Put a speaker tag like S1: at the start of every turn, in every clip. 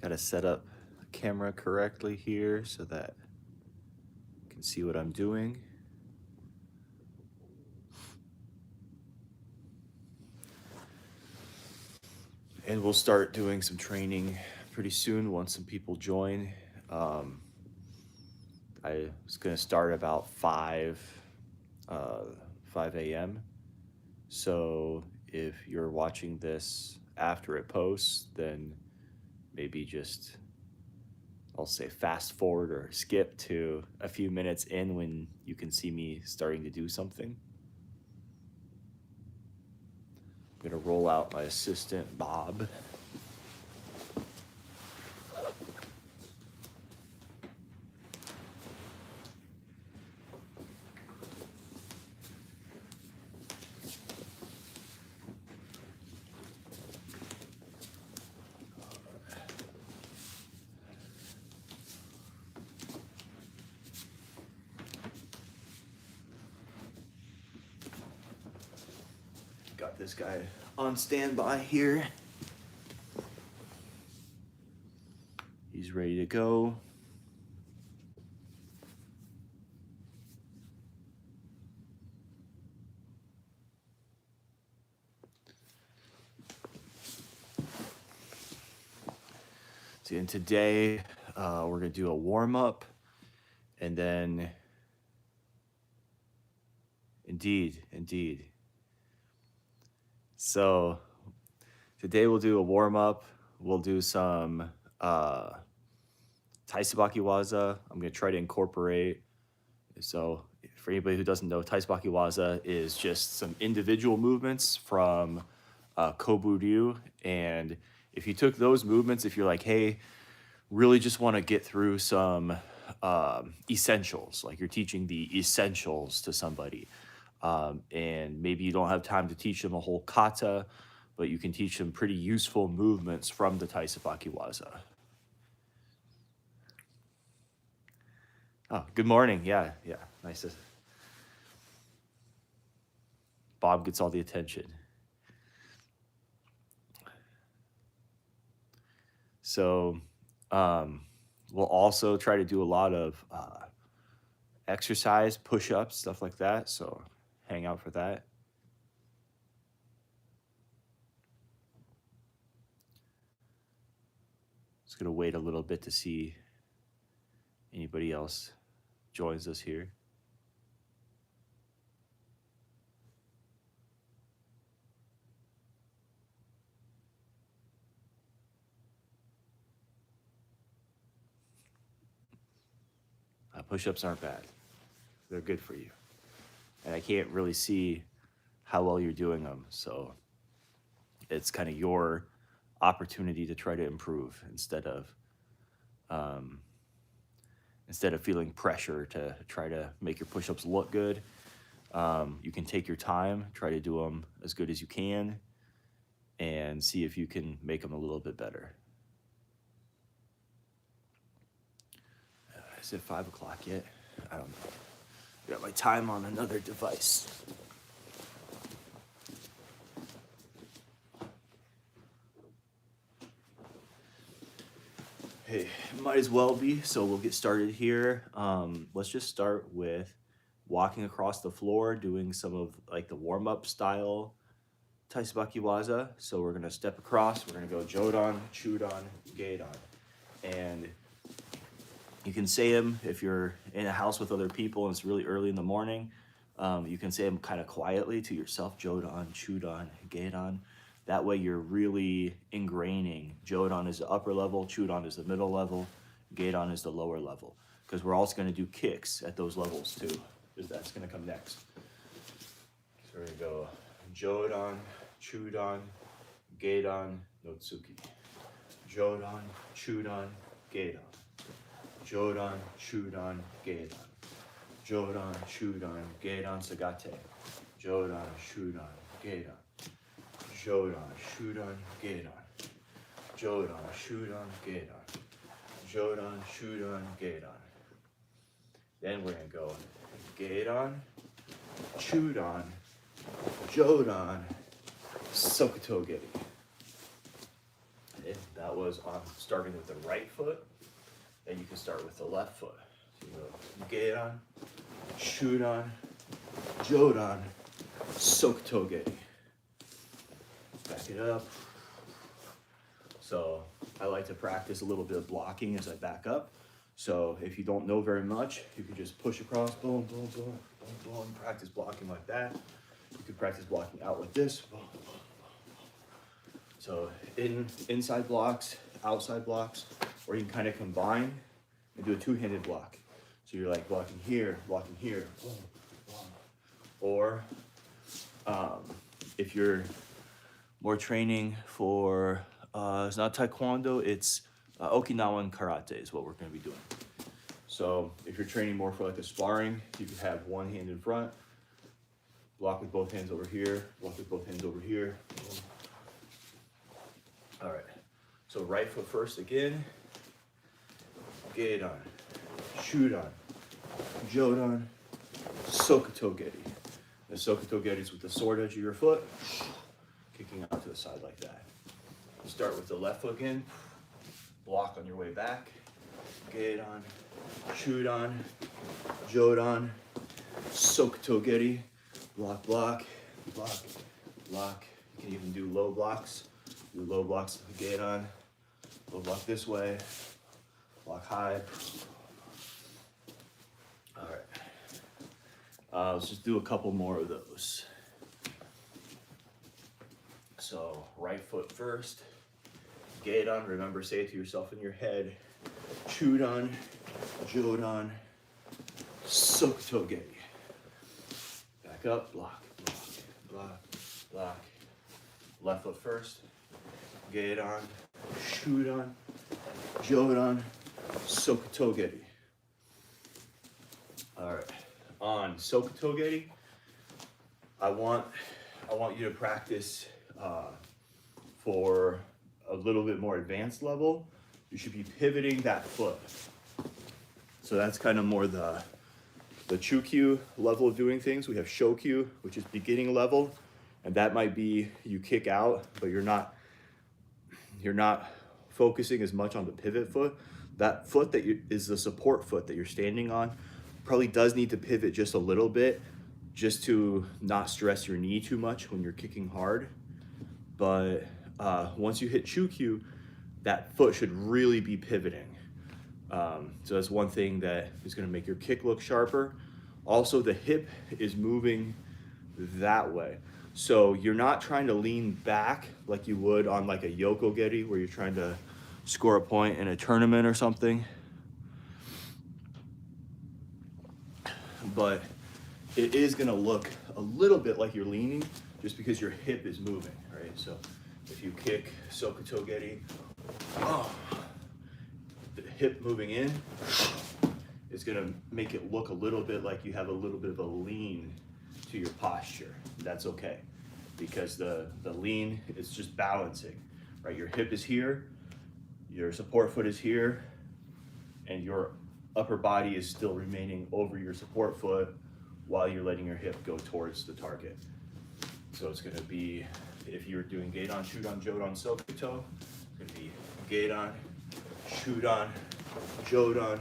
S1: Got to set up the camera correctly here so that you can see what I'm doing. And we'll start doing some training pretty soon once some people join. I was going to start about 5 a.m. So if you're watching this after it posts, then maybe just, I'll say, fast forward or skip to a few minutes in when you can see me starting to do something. I'm going to roll out my assistant, Bob. Got this guy on standby here. He's ready to go. See, and today we're gonna do a warm up, and then indeed. So today we'll do a warm up. We'll do some Taisabaki Waza. I'm gonna try to incorporate. So for anybody who doesn't know, Taisabaki Waza is just some individual movements from Kobu Ryu. And if you took those movements, if you're like, hey, really just want to get through some essentials, like you're teaching the essentials to somebody, and maybe you don't have time to teach them a whole kata, but you can teach them pretty useful movements from the Taisabaki Waza. Oh, good morning. Yeah. Nice to... Bob gets all the attention. So we'll also try to do a lot of exercise, push-ups, stuff like that. So hang out for that. Just gonna wait a little bit to see anybody else joins us here. Push-ups aren't bad. They're good for you. And I can't really see how well you're doing them. So it's kind of your opportunity to try to improve instead of feeling pressure to try to make your push-ups look good. You can take your time, try to do them as good as you can, and see if you can make them a little bit better. Is it 5 o'clock yet? I don't know. I got my time on another device. Hey, might as well be, so we'll get started here. Let's just start with walking across the floor, doing some of like the warm-up style Taisabaki Waza. So we're gonna step across, we're gonna go Jodan, Chudan, Geidan. And you can say them if you're in a house with other people and it's really early in the morning. You can say them kind of quietly to yourself, Jodan, Chudan, Geidan. That way you're really ingraining. Jodan is the upper level, Chudan is the middle level, Geidan is the lower level. Because we're also going to do kicks at those levels too, because that's going to come next. So we're going to go Jodan, Chudan, Geidan, Notsuki. Jodan, Chudan, Geidan. Jodan, Chudan, Geidan. Jodan, Chudan, Geidan, Sagate. Jodan, Chudan, Geidan. Jodan, Chudan, Geidan. Jodan, Chudan, Geidan. Jodan, Chudan, Geidan. Then we're going to go Geidan, Chudan, Jodan, Sokoto Geri. If that was on starting with the right foot, then you can start with the left foot. So you go Gedan, Shudan, Jodan, Sokuto Geri. Back it up. So I like to practice a little bit of blocking as I back up. So if you don't know very much, you can just push across, boom, boom, boom, boom, boom, practice blocking like that. You could practice blocking out like this, boom, boom, boom. So inside blocks, outside blocks, or you can kind of combine and do a two-handed block. So you're like blocking here, boom, boom. Or if you're more training for, it's not Taekwondo, it's Okinawan Karate is what we're going to be doing. So if you're training more for like a sparring, you can have one hand in front, block with both hands over here, block with both hands over here. Boom. All right, so right foot first again. Gedan, Shudan, Jodan, Sokuto Geri. The Sokuto Geri is with the sword edge of your foot, kicking out to the side like that. Start with the left foot again. Block on your way back. Gedan, Shudan, Jodan, Sokuto Geri. Block, block, block, block. You can even do low blocks. Do low blocks, Gedan. Low block this way. Block high. All right. Let's just do a couple more of those. So right foot first. Gedan, remember, say it to yourself in your head. Chudan, Jodan, Sokuto Geri. Back up, block, block, block, block. Left foot first. Gedan, Shudan, Jodan, Sokuto Geri. All right, on Sokuto Geri, I want you to practice for a little bit more advanced level. You should be pivoting that foot. So that's kind of more the Chukyu level of doing things. We have Shokyu, which is beginning level, and that might be you kick out, but you're not focusing as much on the pivot foot. That foot that is the support foot that you're standing on probably does need to pivot just a little bit, just to not stress your knee too much when you're kicking hard. But once you hit Chukyu, that foot should really be pivoting. So that's one thing that is going to make your kick look sharper. Also, the hip is moving that way. So you're not trying to lean back like you would on like a Yoko Geri where you're trying to score a point in a tournament or something. But it is going to look a little bit like you're leaning just because your hip is moving, right? So if you kick Sokuto Geri, the hip moving in is going to make it look a little bit like you have a little bit of a lean to your posture. That's okay, because the lean is just balancing, right? Your hip is here, your support foot is here, and your upper body is still remaining over your support foot while you're letting your hip go towards the target. So it's going to be, if you're doing Gedan, Shudan, Jodan, Sokuto, it's going to be Gedan, Shudan, Jodan.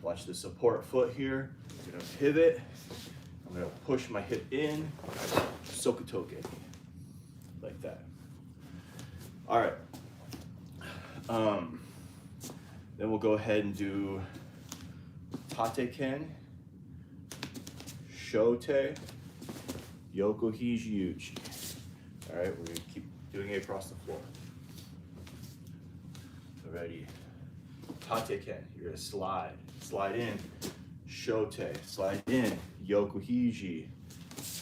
S1: Watch the support foot here. I'm going to pivot. I'm going to push my hip in, Sokuto Geri, like that. All right. Then we'll go ahead and do Tate Ken, Shote, Yoko Hiji Uchi. All right, we're going to keep doing it across the floor. So ready. Tate Ken, you're going to slide in, Shote, slide in, Yoko Hiji,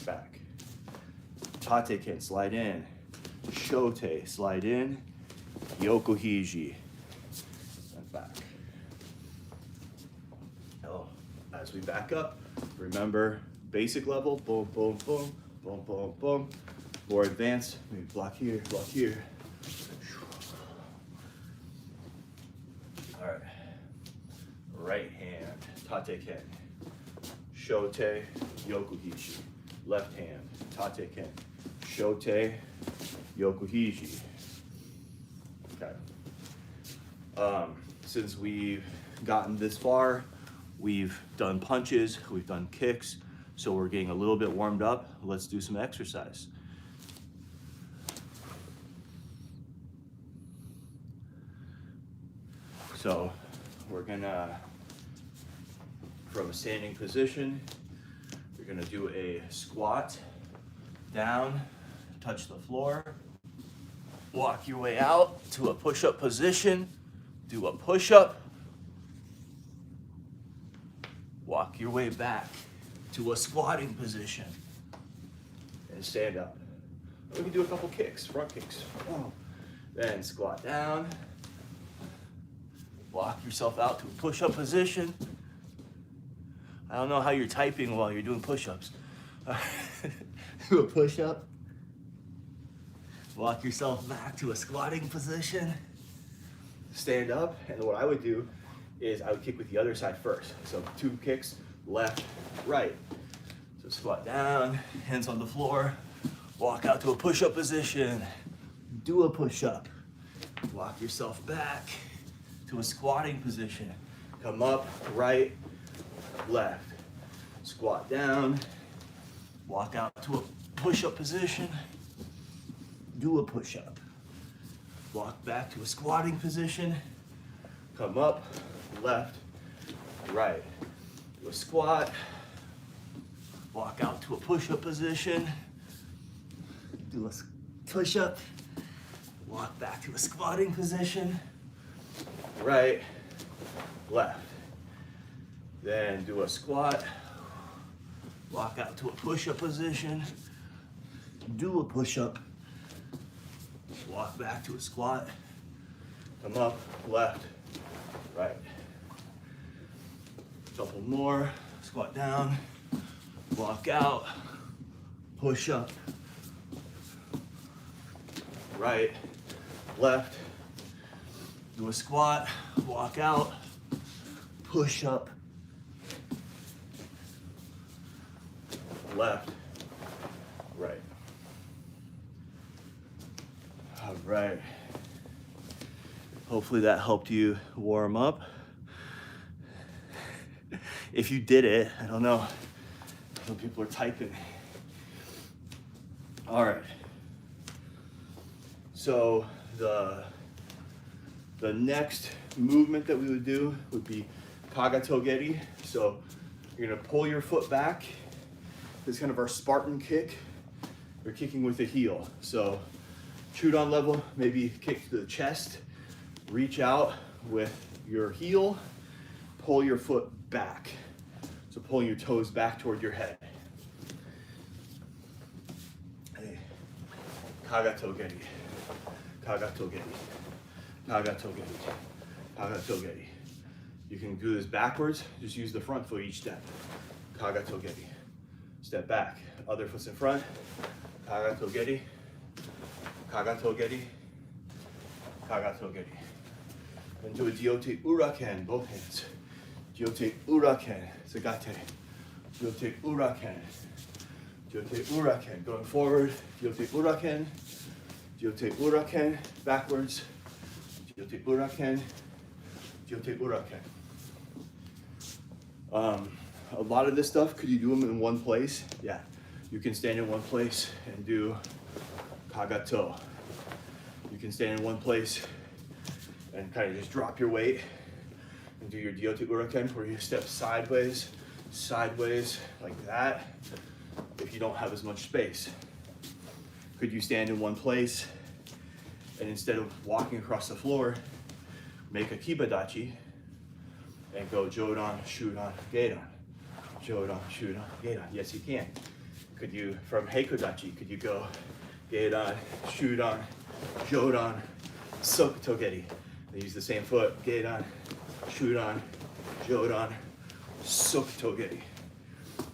S1: back. Tate Ken, slide in, Shote, slide in, Yoko Hiji, and back. Oh, as we back up, remember basic level, boom, boom, boom, boom, boom, boom. More advanced, maybe block here, block here. All right, right hand, Tate Ken, Shote, Yoko Hiji. Left hand, Tate Ken, Shote, Yoko Hiji. Okay. Since we've gotten this far, we've done punches, we've done kicks, so we're getting a little bit warmed up. Let's do some exercise. So we're gonna, from a standing position, we're gonna do a squat, down, touch the floor, walk your way out to a push-up position, do a push-up, walk your way back to a squatting position, and stand up. We can do a couple kicks, front kicks. Then squat down, walk yourself out to a push-up position. I don't know how you're typing while you're doing push-ups. Do a push-up, walk yourself back to a squatting position, stand up, and what I would do is I would kick with the other side first. So 2 kicks, left, right. So squat down, hands on the floor, walk out to a push-up position, do a push-up, walk yourself back to a squatting position, come up, right, left, squat down, walk out to a push-up position, do a push-up, walk back to a squatting position, come up, left, right, do a squat, walk out to a push-up position, do a push-up, walk back to a squatting position, right, left, then do a squat, walk out to a push-up position, do a push-up, walk back to a squat, come up, left, right. Couple more, squat down, walk out, push up, right, left, do a squat, walk out, push up, left, right. All right. Hopefully that helped you warm up. If you did it, I don't know. Some people are typing. All right. So the next movement that we would do would be kagatogeri. So you're gonna pull your foot back. This is kind of our Spartan kick. You're kicking with the heel. So shoot-on level, maybe kick to the chest, reach out with your heel, pull your foot back. So pulling your toes back toward your head. Hey. Kagatogeri, kagatogeri, kagatogeri, kagatogeri. You can do this backwards, just use the front foot each step. Kagatogeri. Step back, other foot's in front. Kagatogeri, kagatogeri, kagatogeri. And do a Jyote Uraken, both hands. Jyote Uraken, Sagate. Jyote Uraken. Jyote Uraken, going forward. Jyote Uraken. Jyote Uraken, backwards. Jyote Uraken. Jyote Uraken. A lot of this stuff, could you do them in one place? Yeah, you can stand in one place and do kagato. You can stand in one place and kind of just drop your weight and do your Jyote Uraken, where you step sideways, sideways, like that, if you don't have as much space. Could you stand in one place and instead of walking across the floor, make a kibadachi and go jodan, shudan, gedan. Jodan, shudan, gedan. Yes, you can. Could you, from heikodachi, could you go gedan, shudan, jodan, sokutogeri. They use the same foot. Gedan, shudan, jodan, sokutogeri.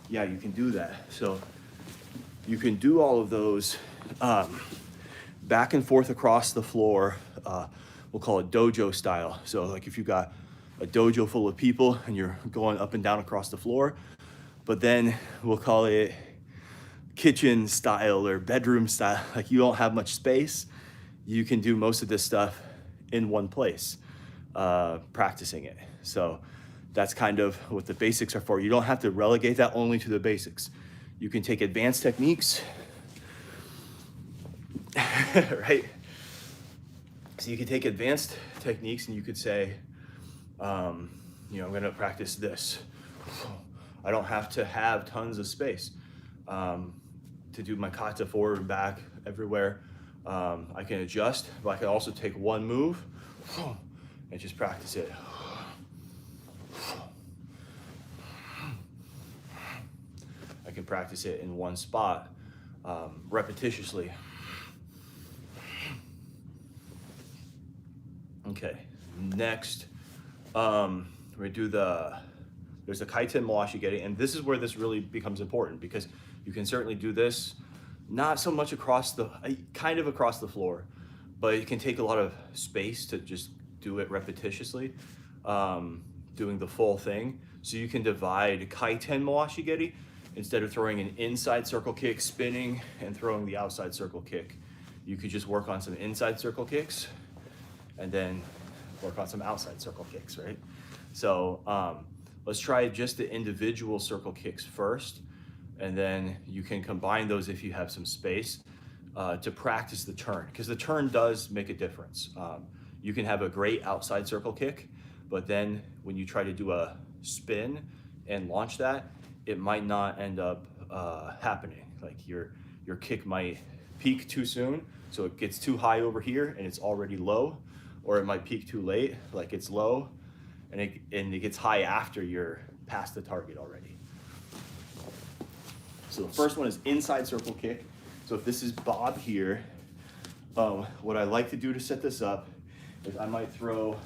S1: Yeah, you can do that. So you can do all of those back and forth across the floor. We'll call it dojo style. So like if you got a dojo full of people and you're going up and down across the floor, but then we'll call it kitchen style or bedroom style. Like you don't have much space. You can do most of this stuff in one place, practicing it. So that's kind of what the basics are for. You don't have to relegate that only to the basics. You can take advanced techniques, right? So you can take advanced techniques and you could say, you know, I'm gonna practice this. I don't have to have tons of space to do my kata forward and back everywhere. I can adjust, but I can also take one move and just practice it. I can practice it in one spot, repetitiously. Okay, next, we're gonna do there's a kaiten mawashi geri, and this is where this really becomes important because you can certainly do this, not so much kind of across the floor, but it can take a lot of space to just do it repetitiously, doing the full thing. So you can divide kaiten mawashi geri, instead of throwing an inside circle kick, spinning, and throwing the outside circle kick. You could just work on some inside circle kicks and then work on some outside circle kicks, right? So let's try just the individual circle kicks first, and then you can combine those if you have some space to practice the turn, because the turn does make a difference. You can have a great outside circle kick, but then when you try to do a spin and launch that, it might not end up happening. Like your kick might peak too soon, so it gets too high over here and it's already low, or it might peak too late, like it's low, and it gets high after you're past the target already. So the first one is inside circle kick. So if this is Bob here, what I like to do to set this up is I might throw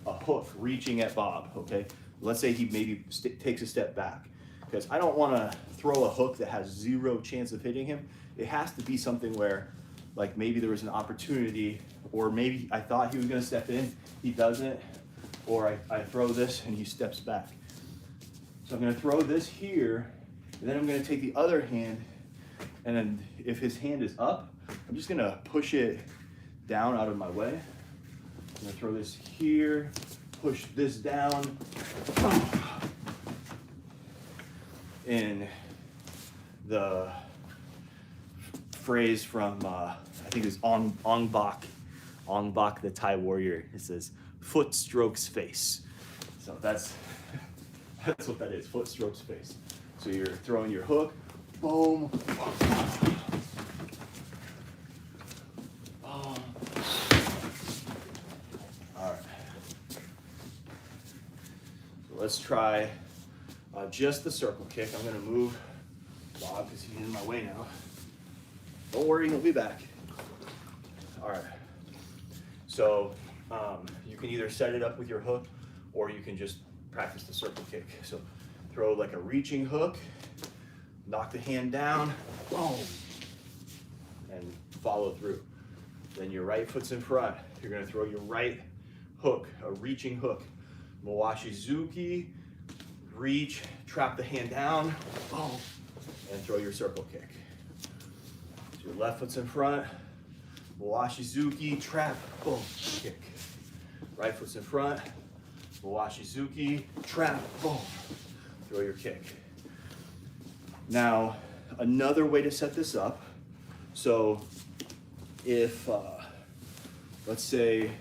S1: a hook reaching at Bob, okay? Let's say he maybe takes a step back, because I don't want to throw a hook that has zero chance of hitting him. It has to be something where, like, maybe there was an opportunity, or maybe I thought he was going to step in, he doesn't, or I throw this and he steps back. So I'm going to throw this here, and then I'm going to take the other hand, and then if his hand is up, I'm just going to push it down out of my way. I'm going to throw this here, push this down. In the phrase from, I think it's Ong Bak, the Thai warrior. It says, foot strokes face. So that's what that is, foot strokes face. So you're throwing your hook, boom, boom. All right. So let's try just the circle kick. I'm gonna move Bob because he's in my way now. Don't worry, he'll be back. All right. So you can either set it up with your hook, or you can just practice the circle kick. So throw like a reaching hook, knock the hand down, boom, and follow through. Then your right foot's in front. You're gonna throw your right hook, a reaching hook. Mawashi Zuki, reach, trap the hand down, boom, and throw your circle kick. So your left foot's in front, Mawashi Zuki, trap, boom, kick. Right foot's in front, Mawashi Zuki, trap, boom, throw your kick. Now, another way to set this up, so if, let's say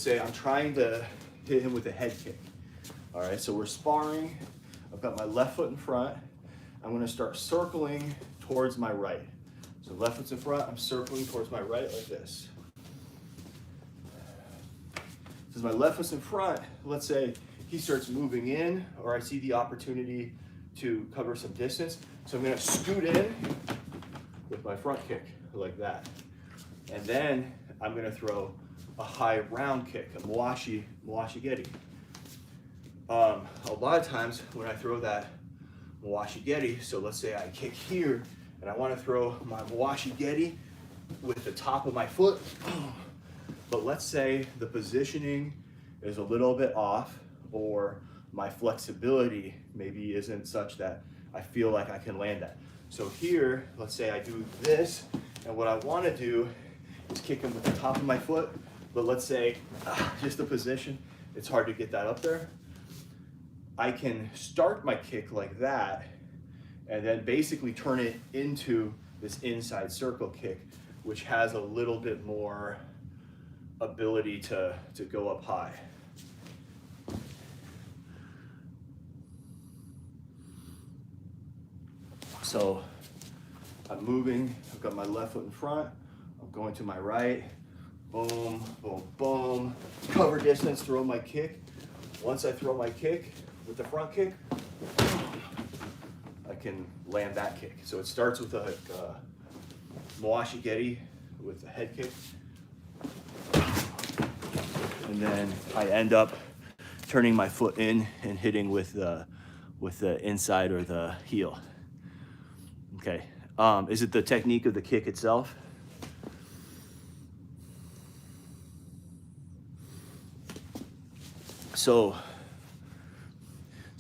S1: I'm trying to hit him with a head kick. All right, so we're sparring. I've got my left foot in front. I'm gonna start circling towards my right. So left foot's in front, I'm circling towards my right like this. Since my left foot's in front, let's say he starts moving in, or I see the opportunity to cover some distance. So I'm gonna scoot in with my front kick like that. And then I'm gonna throw a high round kick, a mawashi geri. A lot of times when I throw that mawashi geri, so let's say I kick here and I want to throw my mawashi geri with the top of my foot, but let's say the positioning is a little bit off, or my flexibility maybe isn't such that I feel like I can land that. So here, let's say I do this, and what I want to do is kicking with the top of my foot, but let's say just the position, it's hard to get that up there. I can start my kick like that and then basically turn it into this inside circle kick, which has a little bit more ability to go up high. So I'm moving, I've got my left foot in front, I'm going to my right, boom, boom, boom, cover distance, throw my kick. Once I throw my kick with the front kick, I can land that kick. So it starts with a Mawashi Geri with the head kick, and then I end up turning my foot in and hitting with the inside or the heel. Okay, is it the technique of the kick itself? So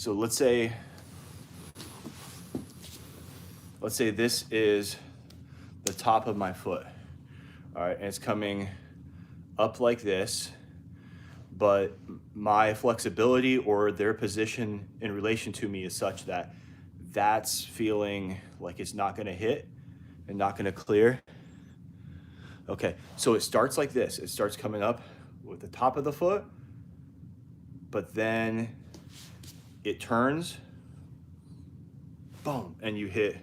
S1: let's say this is the top of my foot, all right, and it's coming up like this, but my flexibility or their position in relation to me is such that that's feeling like it's not gonna hit and not gonna clear. Okay, so it starts like this. It starts coming up with the top of the foot, but then it turns, boom, and you hit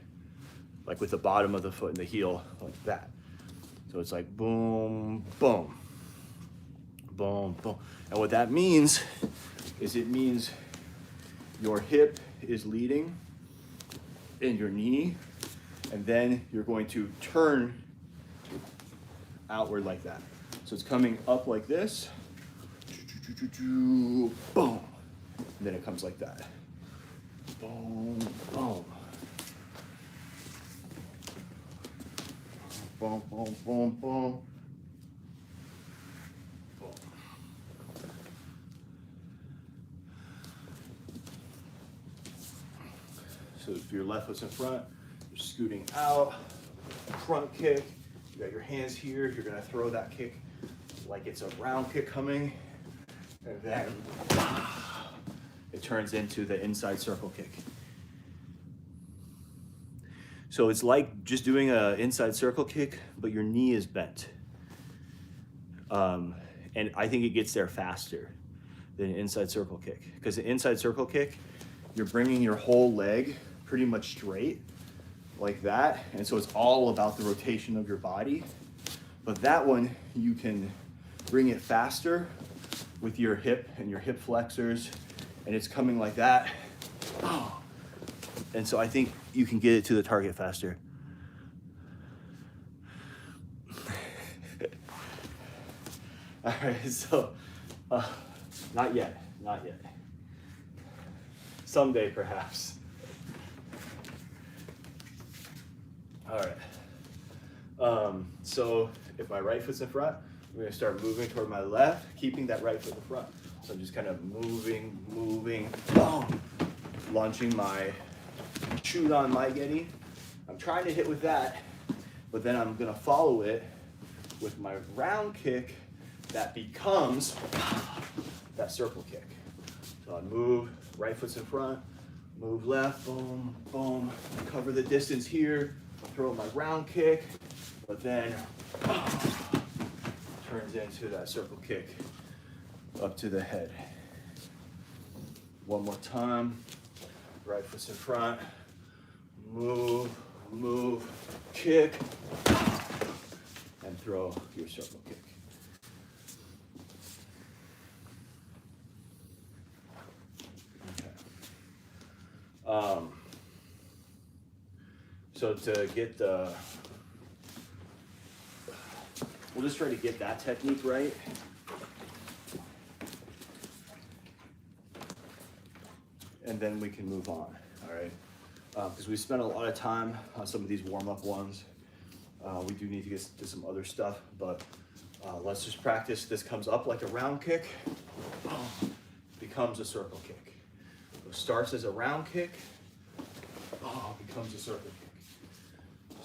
S1: like with the bottom of the foot and the heel like that. So it's like boom, boom, boom, boom. And what that means is it means your hip is leading in your knee, and then you're going to turn outward like that. So it's coming up like this, boom, and then it comes like that, boom, boom, boom, boom, boom, boom. So if your left foot's in front, you're scooting out, front kick, you got your hands here, you're gonna throw that kick like it's a round kick coming, and then it turns into the inside circle kick. So it's like just doing an inside circle kick, but your knee is bent. And I think it gets there faster than an inside circle kick, because the inside circle kick, you're bringing your whole leg pretty much straight like that, and so it's all about the rotation of your body. But that one, you can bring it faster with your hip and your hip flexors, and it's coming like that. And so I think you can get it to the target faster. All right, so not yet. Someday, perhaps. All right. So if my right foot's in front, I'm gonna start moving toward my left, keeping that right foot in front. So I'm just kind of moving, boom, launching my shoot on my Geri. I'm trying to hit with that, but then I'm gonna follow it with my round kick that becomes that circle kick. So I move, right foot's in front, move left, boom, boom, cover the distance here, throw my round kick, but then turns into that circle kick up to the head. One more time, right foot's in front, move, kick, and throw your circle kick. So to get the, we'll just try to get that technique right. And then we can move on, all right? Because we spent a lot of time on some of these warm-up ones. We do need to get to some other stuff, but let's just practice. This comes up like a round kick, becomes a circle kick. So starts as a round kick, becomes a circle kick.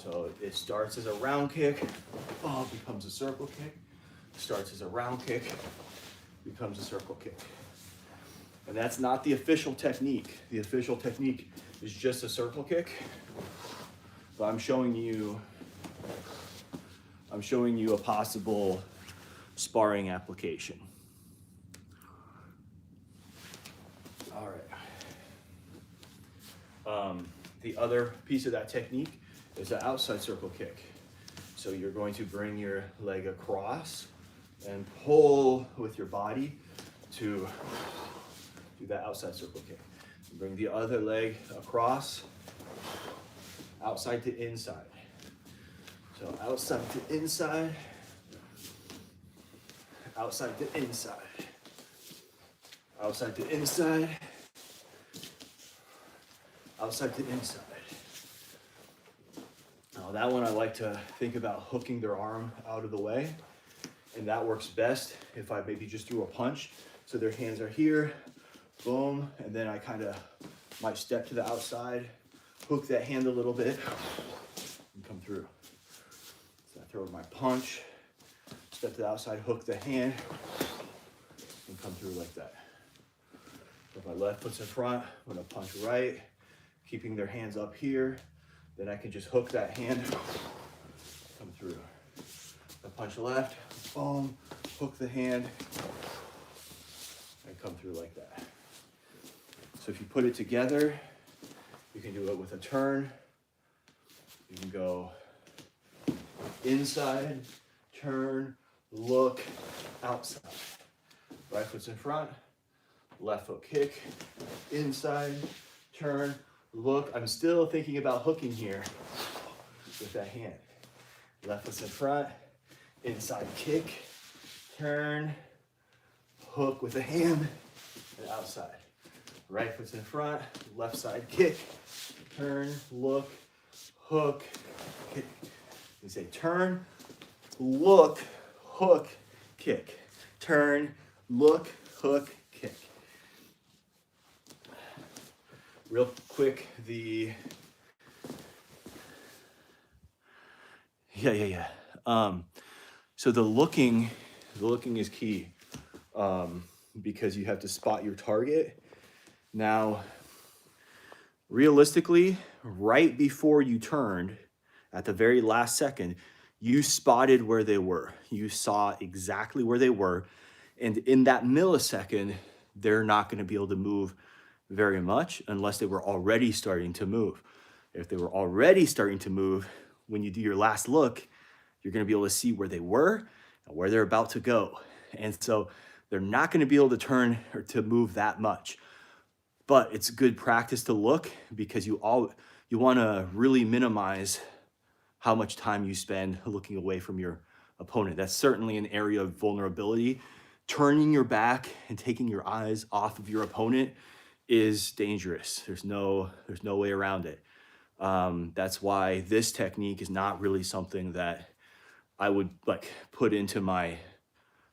S1: So it starts as a round kick, becomes a circle kick. Starts as a round kick, becomes a circle kick. And that's not the official technique. The official technique is just a circle kick. But I'm showing you a possible sparring application. All right. The other piece of that technique is the outside circle kick. So you're going to bring your leg across and pull with your body to do that outside circle kick. Bring the other leg across, outside to inside. So outside to inside, outside to inside, outside to inside, outside to inside. Now that one I like to think about hooking their arm out of the way, and that works best if I maybe just threw a punch. So their hands are here, boom, and then I kind of might step to the outside, hook that hand a little bit, and come through. So I throw my punch, step to the outside, hook the hand, and come through like that. If my left foot's in front, I'm gonna punch right, keeping their hands up here. Then I can just hook that hand, come through. I punch left, boom, hook the hand, and come through like that. So if you put it together, you can do it with a turn. You can go inside, turn, look, outside. Right foot's in front, left foot kick, inside, turn, look. I'm still thinking about hooking here with that hand. Left foot's in front, inside kick, turn, hook with the hand, and outside. Right foot's in front, left side kick, turn, look, hook, kick. You say turn, look, hook, kick. Turn, look, hook, kick. Real quick, so the looking is key, because you have to spot your target. Now, realistically, right before you turned, at the very last second, you spotted where they were. You saw exactly where they were. And in that millisecond, they're not going to be able to move very much unless they were already starting to move. If they were already starting to move, when you do your last look, you're going to be able to see where they were and where they're about to go. And so they're not going to be able to turn or to move that much. But it's good practice to look, because you want to really minimize how much time you spend looking away from your opponent. That's certainly an area of vulnerability. Turning your back and taking your eyes off of your opponent is dangerous. There's no way around it. That's why this technique is not really something that I would like put into my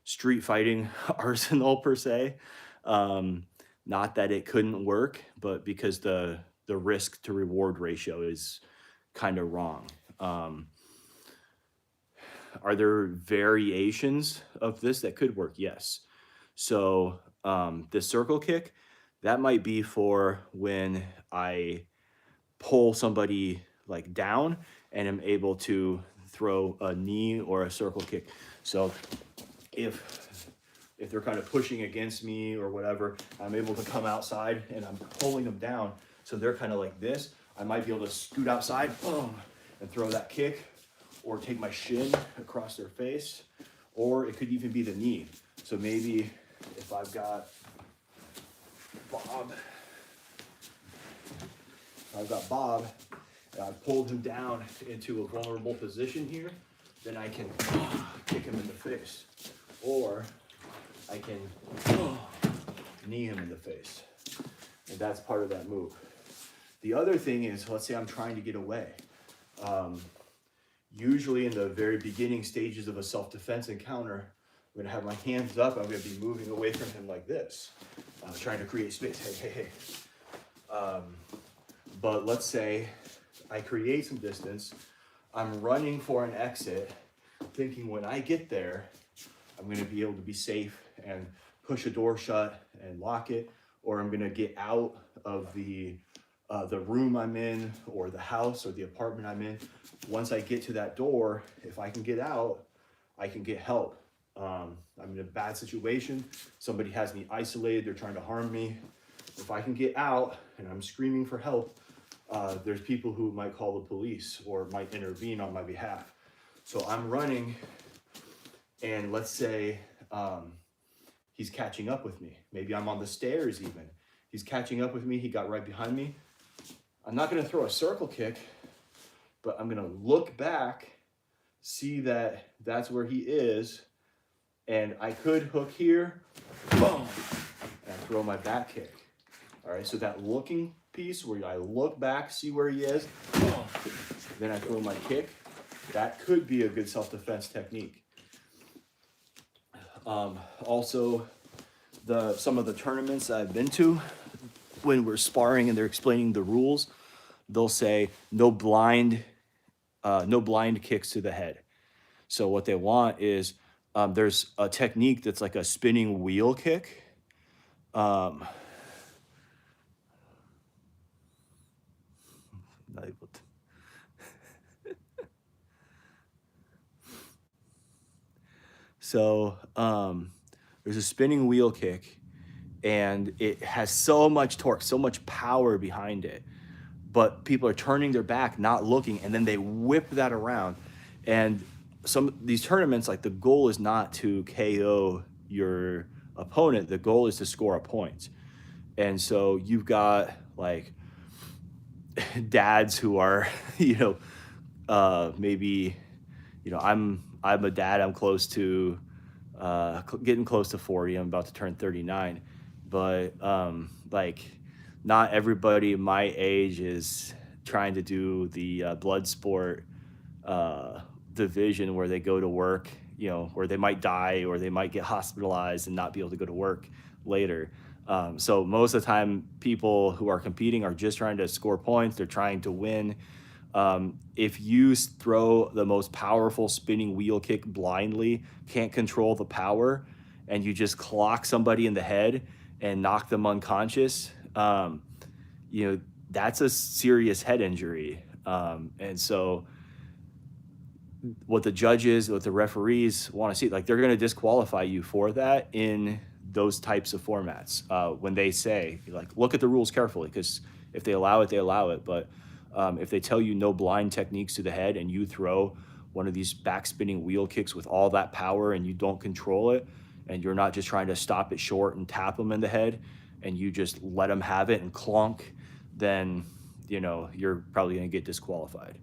S1: street fighting arsenal per se. Not that it couldn't work, but because the risk to reward ratio is kind of wrong. Are there variations of this that could work? Yes. So the circle kick, that might be for when I pull somebody like down and am able to throw a knee or a circle kick. So if they're kind of pushing against me or whatever, I'm able to come outside and I'm pulling them down. So they're kind of like this. I might be able to scoot outside, boom, and throw that kick, or take my shin across their face, or it could even be the knee. So maybe if I've got Bob, and I've pulled him down into a vulnerable position here, then I can kick him in the face, or I can knee him in the face. And that's part of that move. The other thing is, let's say I'm trying to get away. Usually in the very beginning stages of a self-defense encounter, I'm gonna have my hands up, I'm gonna be moving away from him like this, trying to create space, hey. But let's say I create some distance, I'm running for an exit, thinking when I get there, I'm gonna be able to be safe and push a door shut and lock it, or I'm gonna get out of the room I'm in, or the house or the apartment I'm in. Once I get to that door, if I can get out, I can get help. I'm in a bad situation. Somebody has me isolated. They're trying to harm me. If I can get out and I'm screaming for help, there's people who might call the police or might intervene on my behalf. So I'm running, and let's say he's catching up with me. Maybe I'm on the stairs even. He's catching up with me. He got right behind me. I'm not gonna throw a circle kick, but I'm gonna look back, see that that's where he is, and I could hook here, boom, and throw my back kick. All right, so that looking piece where I look back, see where he is, boom, then I throw my kick, that could be a good self-defense technique. Also, some of the tournaments I've been to, when we're sparring and they're explaining the rules, they'll say no blind kicks to the head. So what they want is there's a technique that's like a spinning wheel kick. Not able to. So there's a spinning wheel kick, and it has so much torque, so much power behind it. But people are turning their back, not looking, and then they whip that around. And these tournaments, like, the goal is not to KO your opponent. The goal is to score a point. And so you've got like dads who are, maybe, I'm a dad. I'm close to getting close to 40. I'm about to turn 39, but not everybody my age is trying to do the blood sport division where they go to work, where they might die or they might get hospitalized and not be able to go to work later. So most of the time, people who are competing are just trying to score points. They're trying to win. If you throw the most powerful spinning wheel kick blindly, can't control the power, and you just clock somebody in the head and knock them unconscious, that's a serious head injury. And so what the referees want to see, like, they're going to disqualify you for that in those types of formats. When they say, like, look at the rules carefully, because if they allow it, they allow it. But if they tell you no blind techniques to the head and you throw one of these back spinning wheel kicks with all that power and you don't control it, and you're not just trying to stop it short and tap them in the head, and you just let them have it and clonk, then you're probably going to get disqualified.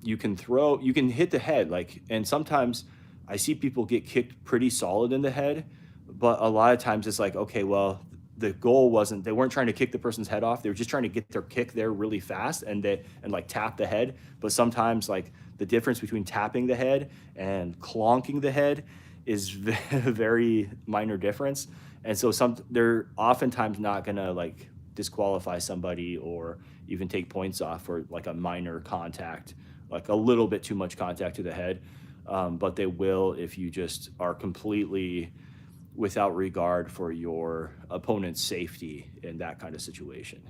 S1: You can hit the head, and sometimes I see people get kicked pretty solid in the head, but a lot of times it's like, okay, well, the goal they weren't trying to kick the person's head off. They were just trying to get their kick there really fast and tap the head. But sometimes, like, the difference between tapping the head and clonking the head is a very minor difference. And so they're oftentimes not gonna disqualify somebody or even take points off for like a minor contact, like a little bit too much contact to the head. But they will if you just are completely without regard for your opponent's safety in that kind of situation.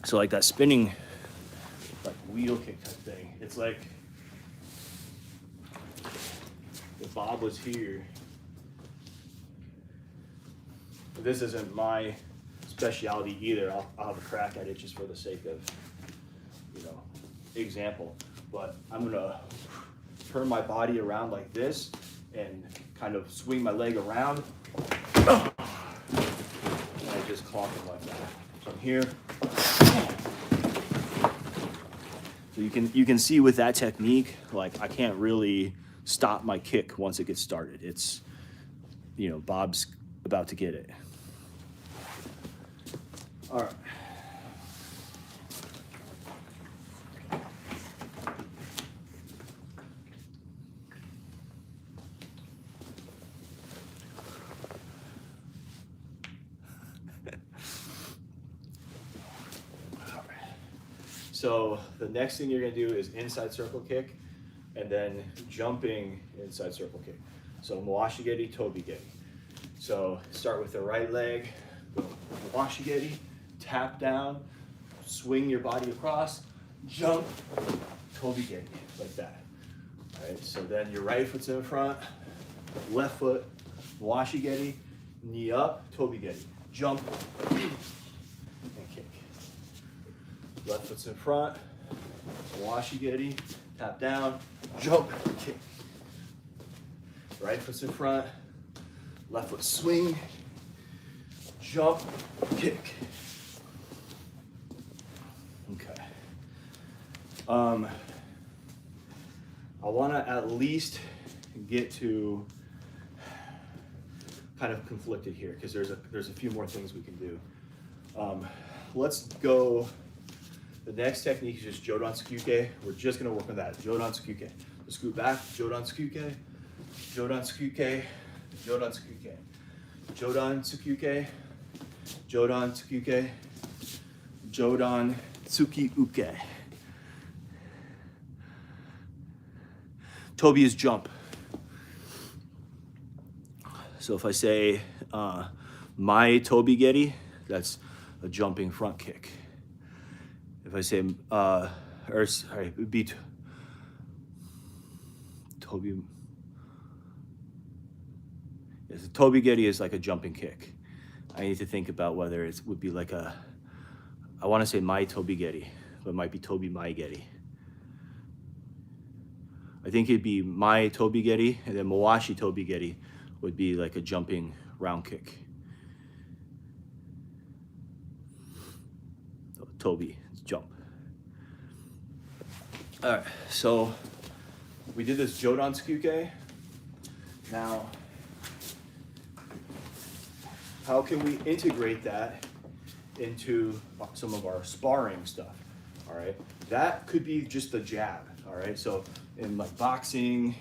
S1: So like that spinning, like, wheel kick type thing, it's like if Bob was here. This isn't my specialty either. I'll have a crack at it just for the sake of, example. But I'm gonna turn my body around like this and kind of swing my leg around. And I just clonk it like that. So I'm here. So you can see with that technique, like, I can't really stop my kick once it gets started. It's, Bob's about to get it. All right. So the next thing you're gonna do is inside circle kick, and then jumping inside circle kick. So Mwashigeri, Tobigeri. So start with the right leg, go Mwashigeri, tap down, swing your body across, jump, Tobigeri, like that. All right, so then your right foot's in front, left foot, Mwashigeri, knee up, Tobigeri, jump, and kick. Left foot's in front, Mwashigeri, tap down, jump, kick. Right foot's in front, left foot swing, jump, kick. Okay. I want to at least get to kind of conflicted here because there's a few more things we can do. Let's go. The next technique is just Jodan Tsukyuke. We're just going to work on that. Jodan Tsukyuke. So scoot back. Jodan Tsukyuke. Jodan Tsukyuke. Jodan Tsukyuke. Jodan Tsukyuke. Jodan Tsukyuke. Jodan Tsukyuke. Toby is jump. So if I say my Tobigeri, that's a jumping front kick. If I say, sorry, it would be Toby. Yes, Tobigeri is like a jumping kick. I need to think about whether it would be like a, I want to say my Tobigeri, but it might be Toby Maigeri. I think it'd be my Tobigeri, and then Mawashi Tobigeri would be like a jumping round kick. So, Toby, jump. All right, so we did this Jodan Tsukyuke. Now, how can we integrate that into some of our sparring stuff? All right, that could be just the jab. All right, so in like boxing,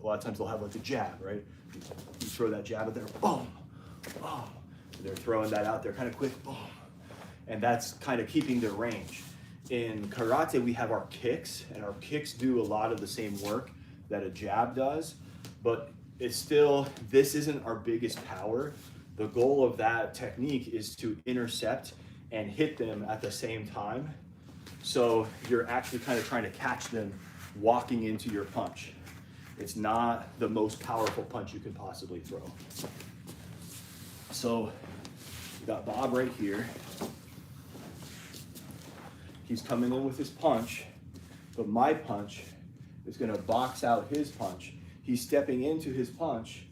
S1: a lot of times they'll have like a jab, right? You throw that jab out there, boom, boom. They're throwing that out there kind of quick, boom. And that's kind of keeping their range. In karate, we have our kicks, and our kicks do a lot of the same work that a jab does, but it's still, this isn't our biggest power. The goal of that technique is to intercept and hit them at the same time. So you're actually kind of trying to catch them walking into your punch. It's not the most powerful punch you can possibly throw. So you got Bob right here. He's coming in with his punch, but my punch is gonna box out his punch. He's stepping into his punch.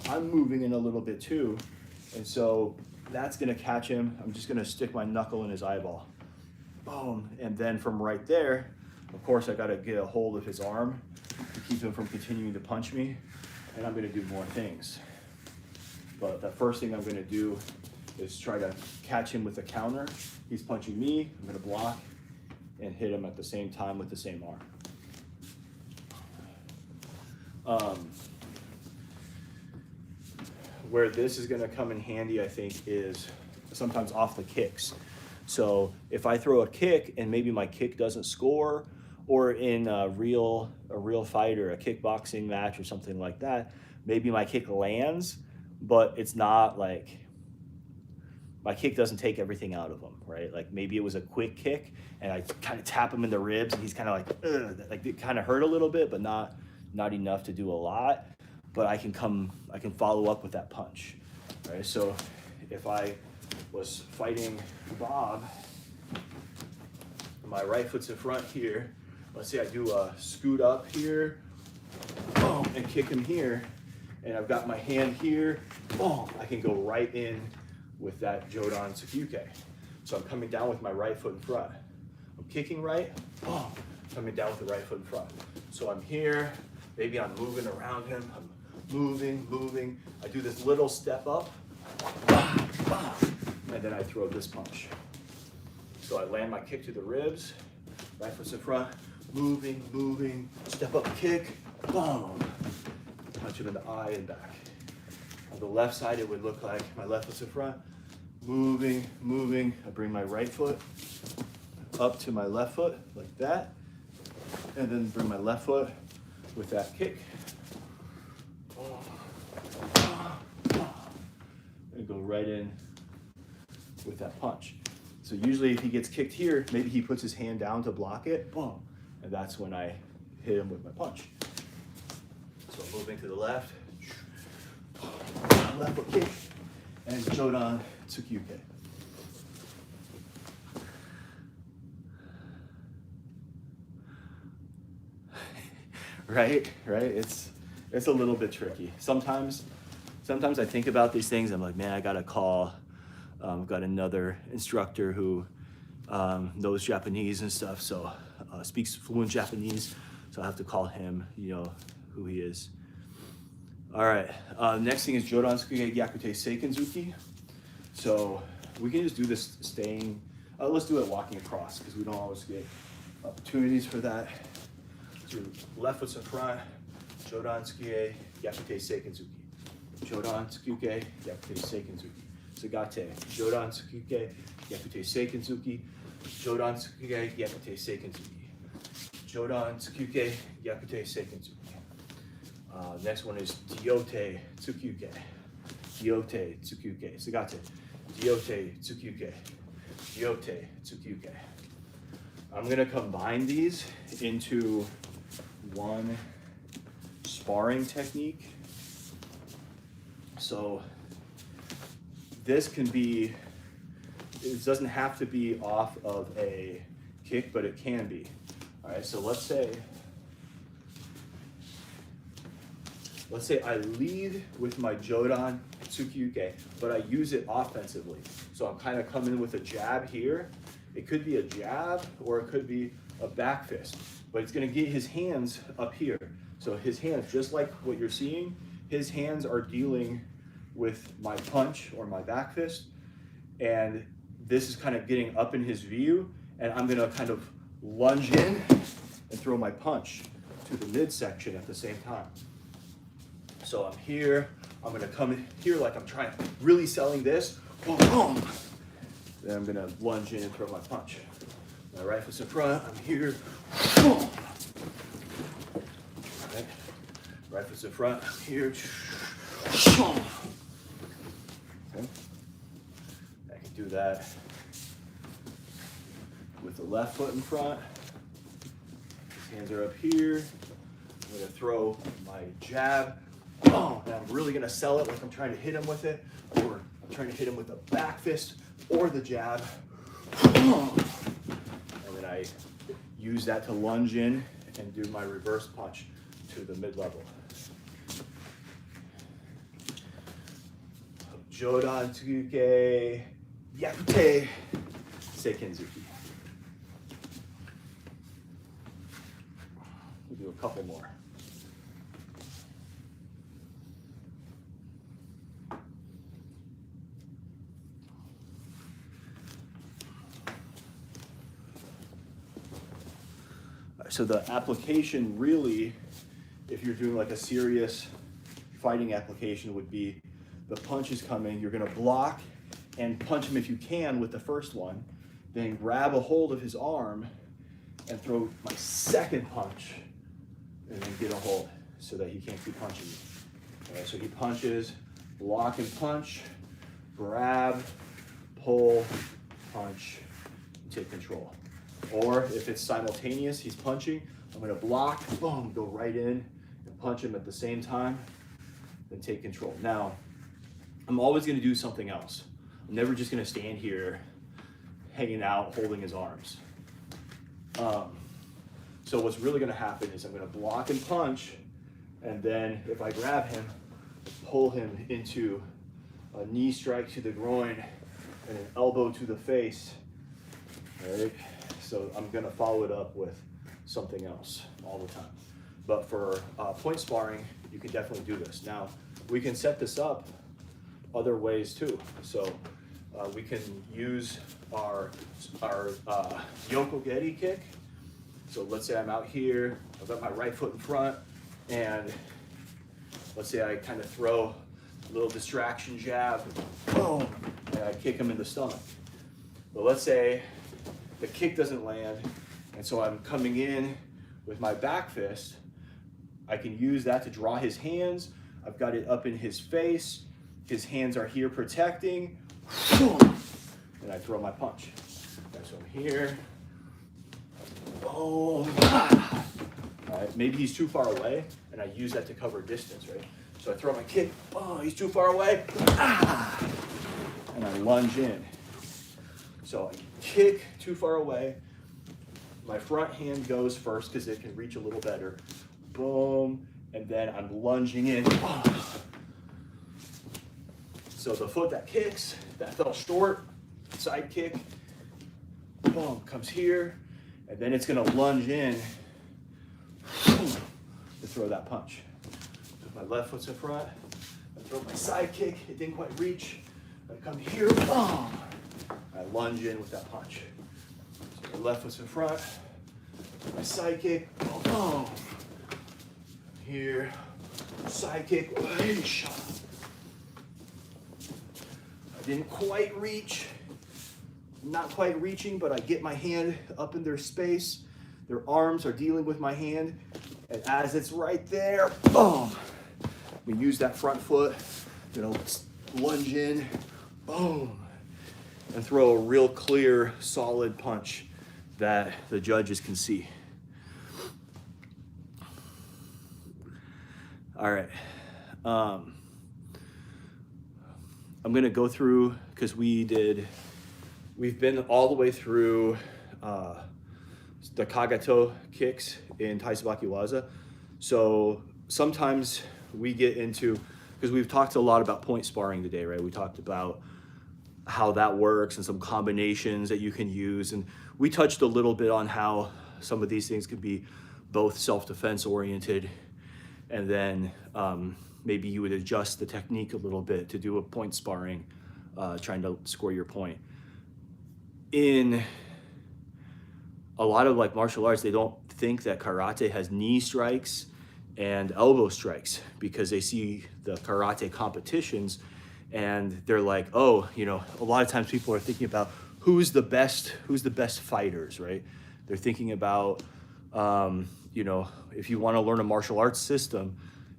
S1: I'm moving in a little bit too. And so that's gonna catch him. I'm just gonna stick my knuckle in his eyeball. Boom, and then from right there, of course I gotta get a hold of his arm to keep him from continuing to punch me, and I'm gonna do more things. But the first thing I'm gonna do is try to catch him with a counter. He's punching me, I'm gonna block and hit him at the same time with the same arm. Where this is gonna come in handy, I think, is sometimes off the kicks. So if I throw a kick and maybe my kick doesn't score, or in a real fight or a kickboxing match or something like that, maybe my kick lands, but it's not like, my kick doesn't take everything out of him, right? Like maybe it was a quick kick and I kind of tap him in the ribs and he's kind of like it kind of hurt a little bit, but not enough to do a lot. But I can follow up with that punch, right? So if I was fighting Bob, my right foot's in front here. Let's say I do a scoot up here, boom, and kick him here, and I've got my hand here, boom, I can go right in with that Jodan Tsukyuke. So I'm coming down with my right foot in front. I'm kicking right, boom, coming down with the right foot in front. So I'm here, maybe I'm moving around him, I'm moving. I do this little step up, and then I throw this punch. So I land my kick to the ribs, right foot's in front, moving, step up kick, boom. Punch him in the eye and back. On the left side, it would look like my left foot's in front, moving. I bring my right foot up to my left foot like that, and then bring my left foot with that kick. And go right in with that punch. So usually if he gets kicked here, maybe he puts his hand down to block it, boom, and that's when I hit him with my punch. So I'm moving to the left, left foot kick, and Jodan Tsukyuke. Right? It's a little bit tricky. Sometimes I think about these things, I'm like, man, I gotta call. I've got another instructor who knows Japanese and stuff, so speaks fluent Japanese, so I have to call him, you know, who he is. All right, next thing is Jodan Tsukuge Gyakute Seikenzuki. So we can just do this staying, let's do it walking across, because we don't always get opportunities for that. So left foot's in front, Jodan Tsukuge Gyakute Seikenzuki. Jodan Tsukuge Gyakute Seikenzuki. Sagate, Jodan Tsukuge Gyakute Seikenzuki. Jodan Tsukuge Gyakute Seikenzuki. Jodan Tsukuge Gyakute Seikenzuki. Next one is Dyote Tsukuge. Dyote Tsukuge. Sagate. Dyote Tsukuge. Dyote Tsukuge. I'm gonna combine these into one sparring technique. So this can be, it doesn't have to be off of a kick, but it can be. All right, so let's say I lead with my Jodan Tsukyuke, but I use it offensively. So I'm kind of coming with a jab here. It could be a jab or it could be a back fist, but it's gonna get his hands up here. So his hands, just like what you're seeing, his hands are dealing with my punch or my back fist, and this is kind of getting up in his view, and I'm gonna kind of lunge in and throw my punch to the midsection at the same time. So I'm here, I'm gonna come in here like I'm trying, really selling this, boom, boom. Then I'm gonna lunge in and throw my punch. My right foot's in front, I'm here, boom. Right foot's in front, I'm here, boom. Okay. I can do that with the left foot in front. His hands are up here. I'm gonna throw my jab. Oh, and I'm really gonna sell it like I'm trying to hit him with it, or I'm trying to hit him with the back fist or the jab. And then I use that to lunge in and do my reverse punch to the mid-level. Jodan Tsukuge Gyakute Seikenzuki. We'll do a couple more. So the application really, if you're doing like a serious fighting application, would be the punch is coming, you're gonna block and punch him if you can with the first one, then grab a hold of his arm and throw my second punch and then get a hold so that he can't keep punching you. All right, so he punches, block and punch, grab, pull, punch, and take control. Or if it's simultaneous, he's punching, I'm gonna block, boom, go right in and punch him at the same time, then take control. Now, I'm always gonna do something else. I'm never just gonna stand here, hanging out, holding his arms. So what's really gonna happen is I'm gonna block and punch, and then if I grab him, pull him into a knee strike to the groin and an elbow to the face, all right? So I'm gonna follow it up with something else all the time. But for point sparring, you can definitely do this. Now, we can set this up other ways too. So we can use our Yokogeri kick. So let's say I'm out here, I've got my right foot in front, and let's say I kind of throw a little distraction jab, boom, and I kick him in the stomach. But let's say the kick doesn't land. And so I'm coming in with my back fist. I can use that to draw his hands. I've got it up in his face. His hands are here protecting. And I throw my punch. And so I'm here. Boom. All right, maybe he's too far away, and I use that to cover distance, right? So I throw my kick. Oh, he's too far away. And I lunge in. So I kick too far away. My front hand goes first because it can reach a little better. Boom. And then I'm lunging in. So the foot that kicks, that fell short, side kick, boom, comes here. And then it's gonna lunge in to throw that punch. Put my left foot's in front. I throw my side kick. It didn't quite reach. I come here. Boom. I lunge in with that punch. So my left foot's in front. My side kick. Boom. Here. Side kick. I didn't quite reach. Not quite reaching, but I get my hand up in their space. Their arms are dealing with my hand. And as it's right there, boom. We use that front foot, lunge in, boom. And throw a real clear, solid punch that the judges can see. All right. I'm gonna go through, because we've been all the way through the kagato kicks in Taisabaki Waza. So sometimes we get into, because we've talked a lot about point sparring today, right? We talked about how that works and some combinations that you can use. And we touched a little bit on how some of these things could be both self-defense oriented, and then maybe you would adjust the technique a little bit to do a point sparring, trying to score your point. In a lot of like martial arts, they don't think that karate has knee strikes and elbow strikes, because they see the karate competitions and they're like, oh, a lot of times people are thinking about who's the best fighters, right? They're thinking about, if you want to learn a martial arts system,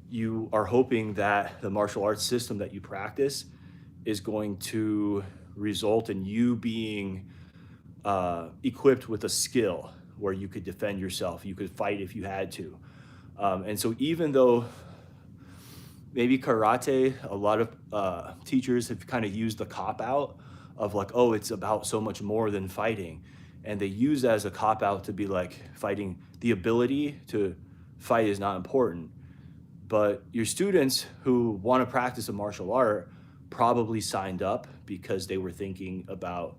S1: you are hoping that the martial arts system that you practice is going to result in you being equipped with a skill where you could defend yourself, you could fight if you had to. And so even though maybe karate, a lot of teachers have kind of used the cop-out of like, oh, it's about so much more than fighting. And they use that as a cop-out to be like, fighting, the ability to fight is not important. But your students who want to practice a martial art probably signed up because they were thinking about,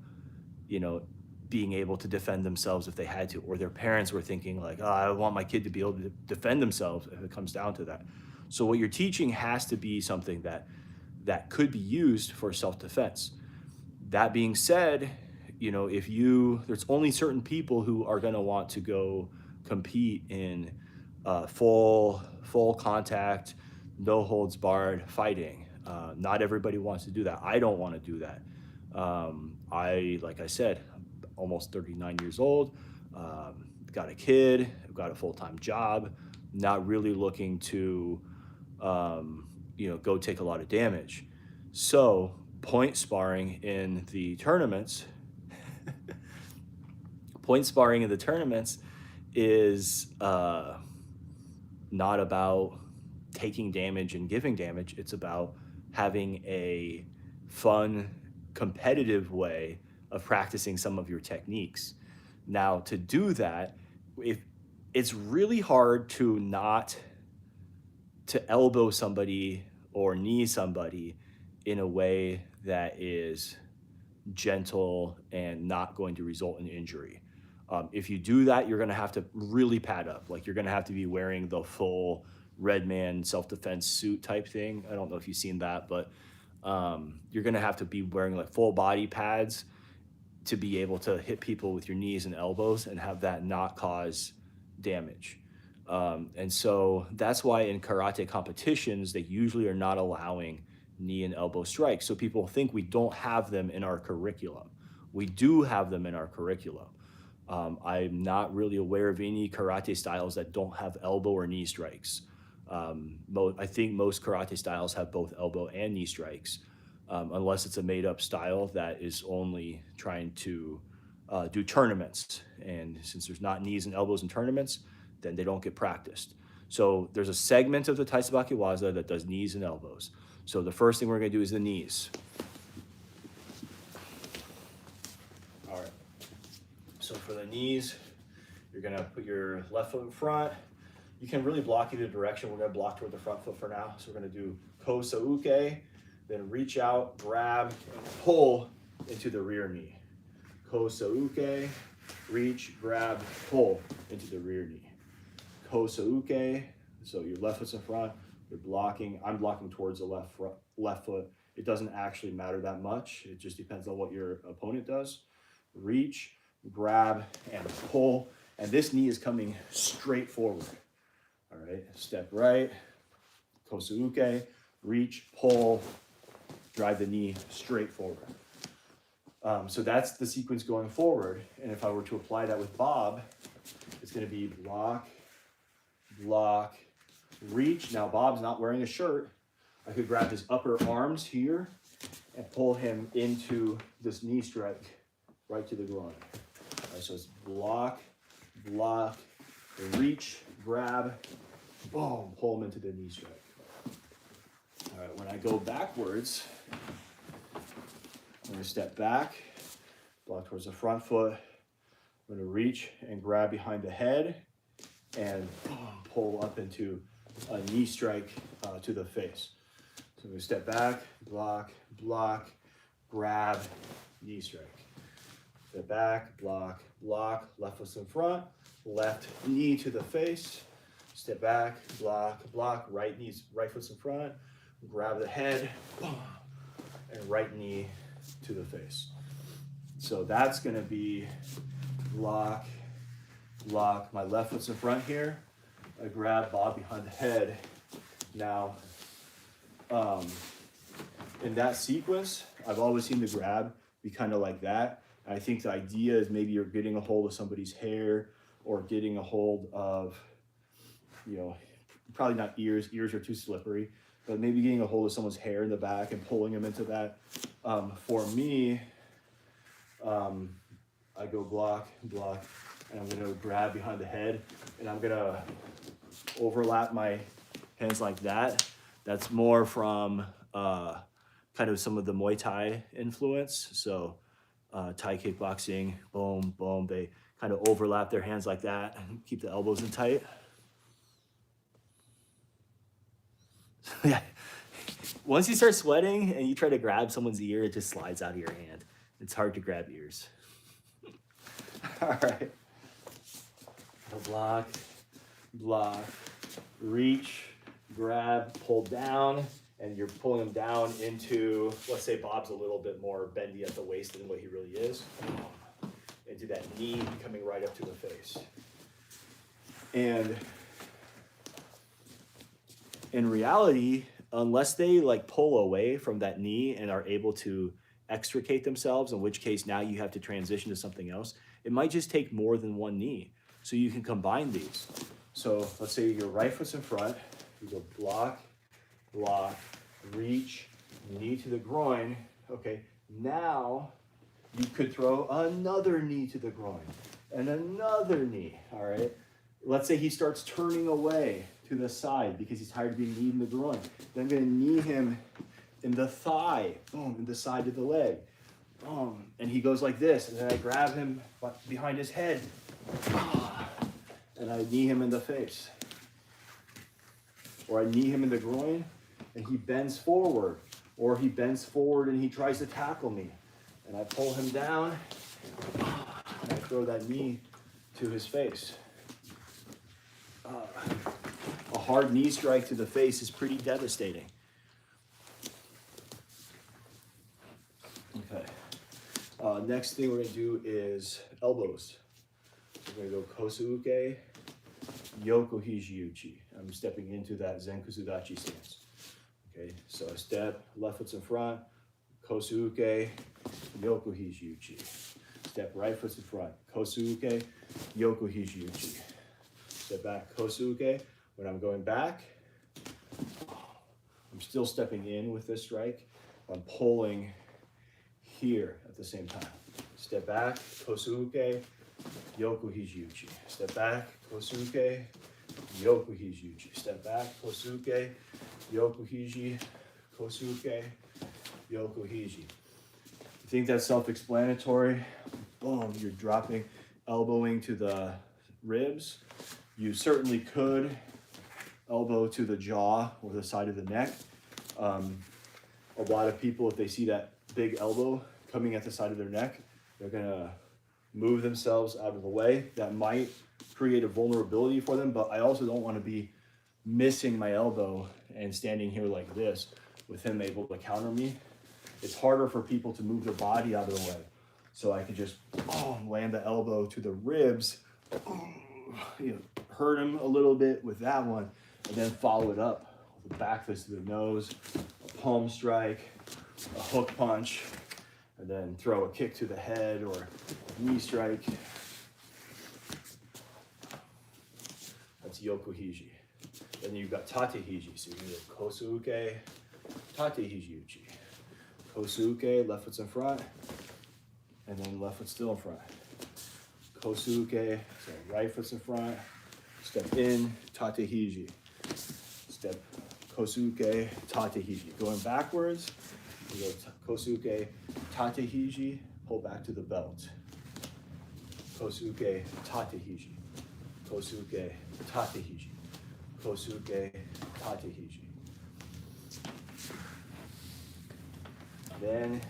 S1: being able to defend themselves if they had to, or their parents were thinking like, oh, I want my kid to be able to defend themselves if it comes down to that. So what you're teaching has to be something that could be used for self-defense. That being said, there's only certain people who are going to want to go compete in full contact, no holds barred fighting. Not everybody wants to do that. I don't want to do that. Like I said, almost 39 years old, got a kid, I've got a full-time job, not really looking to, go take a lot of damage. So point sparring in the tournaments, is not about taking damage and giving damage. It's about having a fun, competitive way of practicing some of your techniques. Now, to do that, it's really hard to elbow somebody or knee somebody in a way that is gentle and not going to result in injury. If you do that, you're gonna have to really pad up. Like, you're gonna have to be wearing the full Red Man self-defense suit type thing. I don't know if you've seen that, but you're gonna have to be wearing like full body pads to be able to hit people with your knees and elbows and have that not cause damage. And so that's why in karate competitions, they usually are not allowing knee and elbow strikes. So people think we don't have them in our curriculum. We do have them in our curriculum. I'm not really aware of any karate styles that don't have elbow or knee strikes. I think most karate styles have both elbow and knee strikes, unless it's a made-up style that is only trying to do tournaments. And since there's not knees and elbows in tournaments, then they don't get practiced. So there's a segment of the Taisabaki Waza that does knees and elbows. So the first thing we're going to do is the knees. All right. So for the knees, you're going to put your left foot in front. You can really block either direction. We're going to block toward the front foot for now. So we're going to do kosa uke, then reach out, grab, and pull into the rear knee. Kosa uke, reach, grab, pull into the rear knee. Kosa uke, so your left foot's in front, you're blocking, I'm blocking towards the left foot. It doesn't actually matter that much. It just depends on what your opponent does. Reach, grab, and pull. And this knee is coming straight forward. All right, step right, kosa uke, reach, pull, drive the knee straight forward. So that's the sequence going forward. And if I were to apply that with Bob, it's going to be block, block, reach. Now Bob's not wearing a shirt. I could grab his upper arms here and pull him into this knee strike right to the groin. All right, so it's block, block, reach, grab, boom, pull him into the knee strike. All right, when I go backwards, I'm going to step back, block towards the front foot. I'm going to reach and grab behind the head and boom, pull up into a knee strike to the face. So I'm going to step back, block, block, grab, knee strike. Step back, block, block, left foot's in front, left knee to the face. Step back, block, block, right foot's in front, grab the head, boom, and right knee to the face. So that's going to be block, block. My left foot's in front here. I grab Bob behind the head. Now, in that sequence, I've always seen the grab be kind of like that. I think the idea is maybe you're getting a hold of somebody's hair or getting a hold of, you know, probably not ears. Ears are too slippery, but maybe getting a hold of someone's hair in the back and pulling them into that. For me, I go block, block, and I'm going to grab behind the head, and I'm going to overlap my hands like that. That's more from kind of some of the Muay Thai influence. So Thai kickboxing, boom, boom, they kind of overlap their hands like that and keep the elbows in tight. Yeah. Once you start sweating and you try to grab someone's ear, it just slides out of your hand. It's hard to grab ears. All right. Block, block, reach, grab, pull down, and you're pulling him down into, let's say Bob's a little bit more bendy at the waist than what he really is, into that knee coming right up to the face. And in reality, unless they like pull away from that knee and are able to extricate themselves, in which case now you have to transition to something else, it might just take more than one knee. So you can combine these. So let's say your right foot's in front, you go block, block, reach, knee to the groin. Okay, now you could throw another knee to the groin and another knee, all right? Let's say he starts turning away to the side because he's tired of being kneed in the groin. Then I'm gonna knee him in the thigh, boom, in the side of the leg. Boom, and he goes like this, and then I grab him behind his head, and I knee him in the face. Or I knee him in the groin, and he bends forward. Or he bends forward and he tries to tackle me. And I pull him down, and I throw that knee to his face. A hard knee strike to the face is pretty devastating. Okay. Next thing we're going to do is elbows. We're going to go kosuke, yoko hijiuchi. I'm stepping into that zenkusudachi stance. Okay, so I step, left foot's in front, kosuke, yoko hijiuchi. Step right foot in front. Kosuke, Yoku Hiji Uchi. Step back, Kosuke. When I'm going back, I'm still stepping in with this strike. I'm pulling here at the same time. Step back, Kosuke, Yoku Hiji Uchi. Step back, Kosuke, Yoku Hiji Uchi. Step back, Kosuke, Yoku Hiji, Kosuke, Yoku Hiji. You think that's self-explanatory? Boom, you're dropping, elbowing to the ribs. You certainly could elbow to the jaw or the side of the neck. A lot of people, if they see that big elbow coming at the side of their neck, they're gonna move themselves out of the way. That might create a vulnerability for them, but I also don't want to be missing my elbow and standing here like this with him able to counter me. It's harder for people to move their body out of the way. So I could just land the elbow to the ribs, hurt him a little bit with that one, and then follow it up with a back fist to the nose, a palm strike, a hook punch, and then throw a kick to the head or knee strike. That's Yoku Hiji. Then you've got Tate Hiji. So you can do Kosuke, Tate Hiji Uchi. Kosuke, left foot's in front, and then left foot still in front. Kosuke, so right foot's in front, step in, Tate Hiji. Step Kosuke, Tate Hiji. Going backwards, you go Kosuke, Tate Hiji, pull back to the belt. Kosuke, Tate Hiji. Kosuke, Tate Hiji. Kosuke, Tate Hiji. Then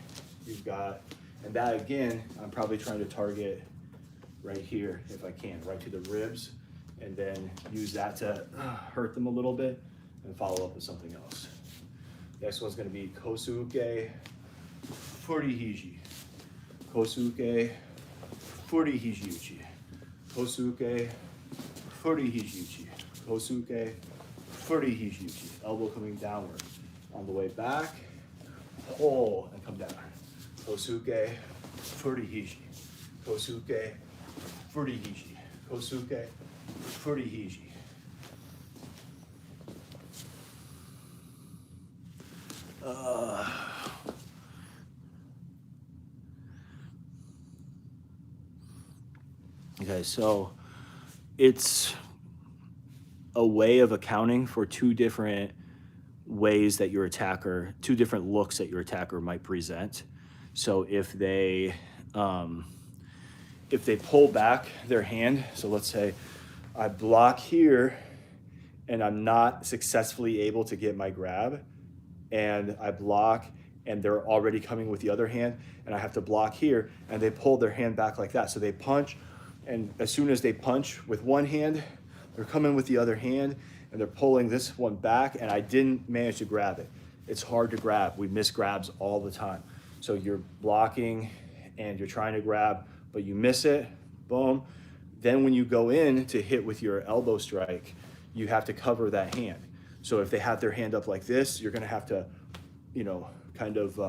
S1: you've got, and that again, I'm probably trying to target right here if I can, right to the ribs, and then use that to hurt them a little bit and follow up with something else. Next one's gonna be Kosuke, Furi Hiji. Kosuke, Furi Hiji Uchi. Kosuke, Furi Hiji Uchi. Kosuke, Furi Hiji Uchi. Elbow coming downward. On the way back, pull and come down. Kosuke, Furi Hiji. Kosuke, Furi Hiji. Kosuke, Furi Hiji. Okay, so it's a way of accounting for two different ways that your attacker, two different looks that your attacker might present. So if they pull back their hand, so let's say I block here and I'm not successfully able to get my grab, and I block and they're already coming with the other hand, and I have to block here, and they pull their hand back like that. So they punch, and as soon as they punch with one hand, they're coming with the other hand, and they're pulling this one back, and I didn't manage to grab it. It's hard to grab. We miss grabs all the time. So you're blocking and you're trying to grab, but you miss it, boom. Then when you go in to hit with your elbow strike, you have to cover that hand. So if they have their hand up like this, you're gonna have to, kind of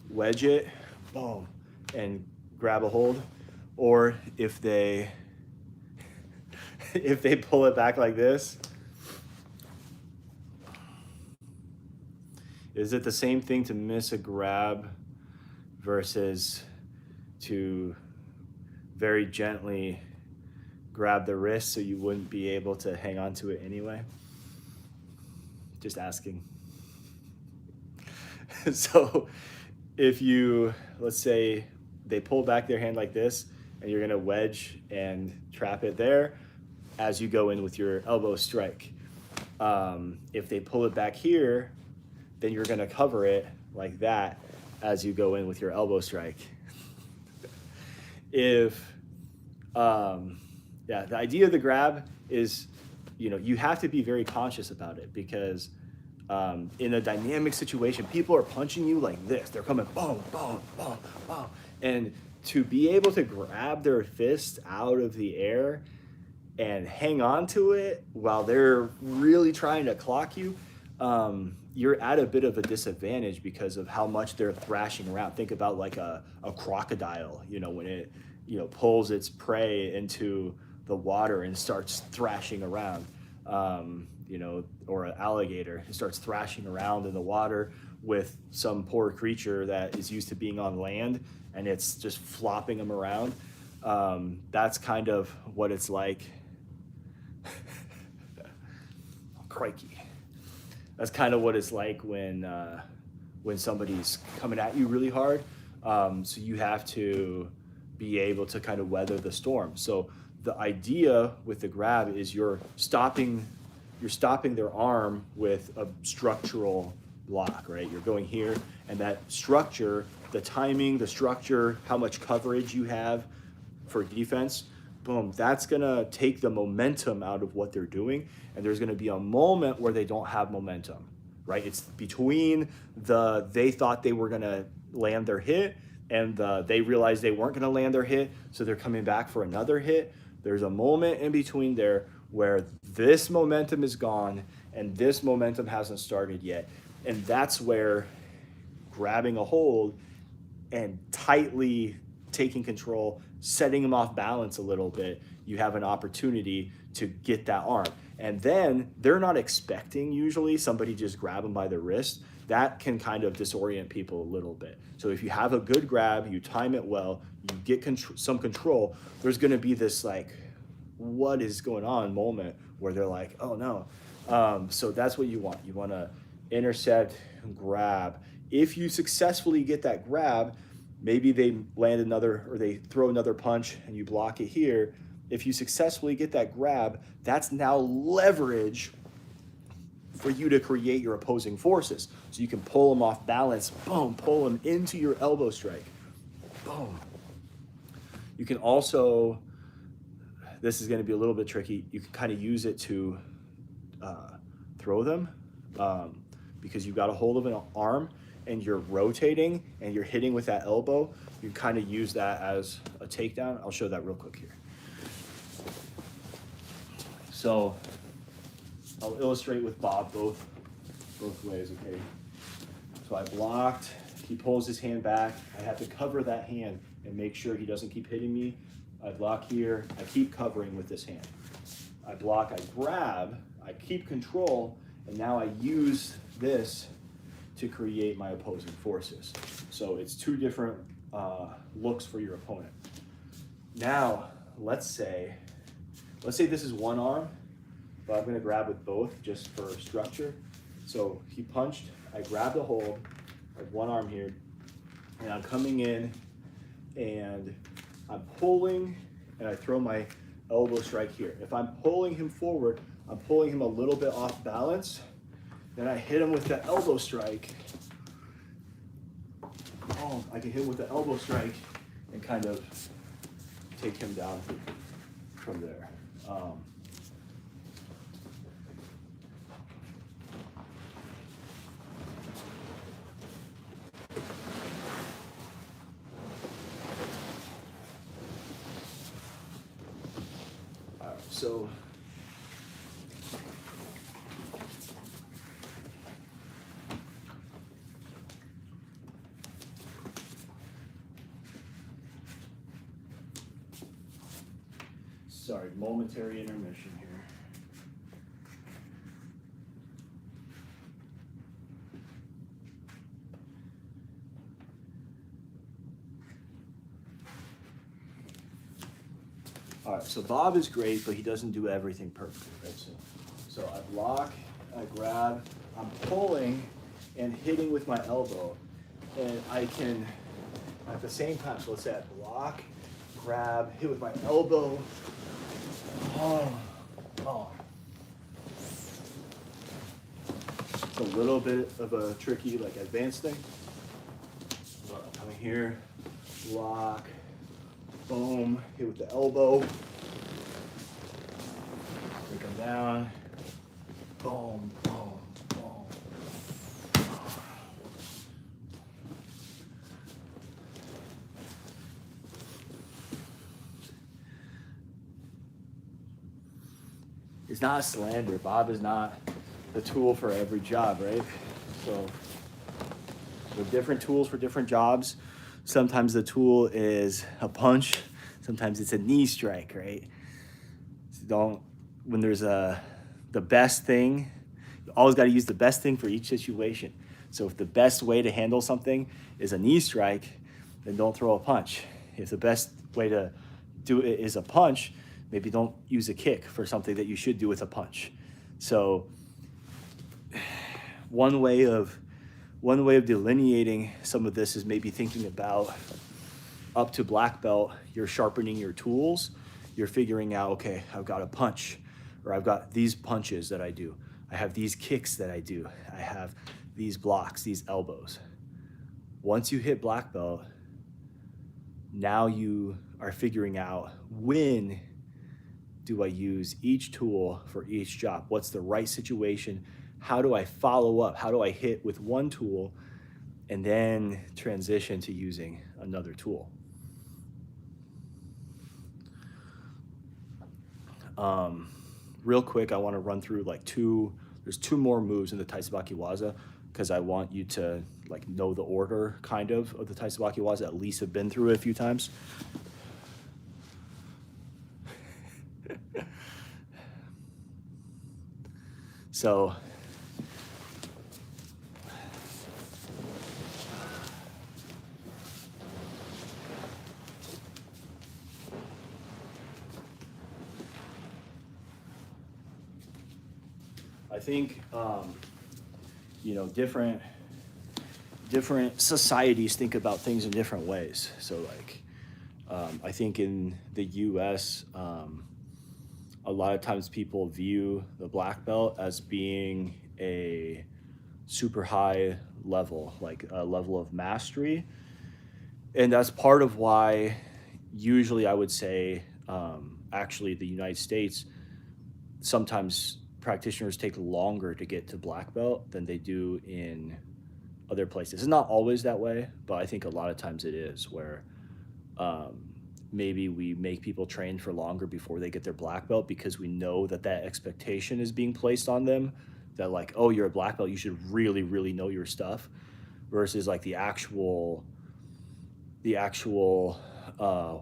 S1: wedge it, boom, and grab a hold. Or if they pull it back like this, is it the same thing to miss a grab versus to very gently grab the wrist so you wouldn't be able to hang on to it anyway? Just asking. So if you, let's say they pull back their hand like this, and you're gonna wedge and trap it there as you go in with your elbow strike. If they pull it back here, then you're gonna cover it like that as you go in with your elbow strike. The idea of the grab is, you have to be very conscious about it, because in a dynamic situation, people are punching you like this. They're coming boom, boom, boom, boom. And to be able to grab their fist out of the air and hang on to it while they're really trying to clock you, you're at a bit of a disadvantage because of how much they're thrashing around. Think about like a crocodile, when it, pulls its prey into the water and starts thrashing around, or an alligator. It starts thrashing around in the water with some poor creature that is used to being on land, and it's just flopping them around. That's kind of what it's like. Crikey. That's kind of what it's like when somebody's coming at you really hard. So you have to be able to kind of weather the storm. So the idea with the grab is you're stopping their arm with a structural block, right? You're going here, and that structure, the timing, the structure, how much coverage you have for defense, boom, that's gonna take the momentum out of what they're doing, and there's gonna be a moment where they don't have momentum, right? It's between they thought they were gonna land their hit and they realized they weren't gonna land their hit, so they're coming back for another hit. There's a moment in between there where this momentum is gone and this momentum hasn't started yet. And that's where grabbing a hold and tightly taking control, setting them off balance a little bit, you have an opportunity to get that arm. And then they're not expecting usually somebody just grab them by the wrist. That can kind of disorient people a little bit. So if you have a good grab, you time it well, you get some control, there's gonna be this like, what is going on moment where they're like, oh no. So that's what you want. You wanna intercept, grab. If you successfully get that grab, maybe they land another, or they throw another punch and you block it here. If you successfully get that grab, that's now leverage for you to create your opposing forces. So you can pull them off balance, boom, pull them into your elbow strike, boom. You can also, this is gonna be a little bit tricky, you can kind of use it to throw them because you've got a hold of an arm and you're rotating and you're hitting with that elbow. You kind of use that as a takedown. I'll show that real quick here. So I'll illustrate with Bob both ways, okay? So I blocked, he pulls his hand back. I have to cover that hand and make sure he doesn't keep hitting me. I block here, I keep covering with this hand. I block, I grab, I keep control, and now I use this to create my opposing forces. So it's two different looks for your opponent. Now, let's say this is one arm, but I'm gonna grab with both just for structure. So he punched, I grabbed a hold, I have one arm here, and I'm coming in and I'm pulling, and I throw my elbow strike here. If I'm pulling him forward, I'm pulling him a little bit off balance, then I hit him with the elbow strike. Oh, I can hit him with the elbow strike and kind of take him down from there. All right, so sorry, momentary intermission here. All right, so Bob is great, but he doesn't do everything perfectly, right? So I block, I grab, I'm pulling and hitting with my elbow, and I can, at the same time, so let's say I block, grab, hit with my elbow. Oh. It's a little bit of a tricky, like, advanced thing. But I'm coming here, block, boom, hit with the elbow, take him down, boom, boom, boom. It's not a slander. Bob is not the tool for every job, right? So with different tools for different jobs, sometimes the tool is a punch, sometimes it's a knee strike, right? So when there's the best thing, you always got to use the best thing for each situation. So if the best way to handle something is a knee strike, then don't throw a punch. If the best way to do it is a punch, maybe don't use a kick for something that you should do with a punch. So one way of delineating some of this is maybe thinking about up to black belt, you're sharpening your tools, you're figuring out, okay, I've got a punch, or I've got these punches that I do, I have these kicks that I do, I have these blocks, these elbows. Once you hit black belt, now you are figuring out, when do I use each tool for each job? What's the right situation? How do I follow up? How do I hit with one tool and then transition to using another tool? Real quick, I want to run through there's two more moves in the Taisabaki Waza, because I want you to know the order kind of the Taisabaki Waza, at least have been through it a few times. So I think different societies think about things in different ways. So I think in the U.S., a lot of times people view the black belt as being a super high level, like a level of mastery. And that's part of why usually I would say, actually the United States, sometimes practitioners take longer to get to black belt than they do in other places. It's not always that way, but I think a lot of times it is, where maybe we make people train for longer before they get their black belt, because we know that expectation is being placed on them, that oh, you're a black belt, you should really, really know your stuff, versus the actual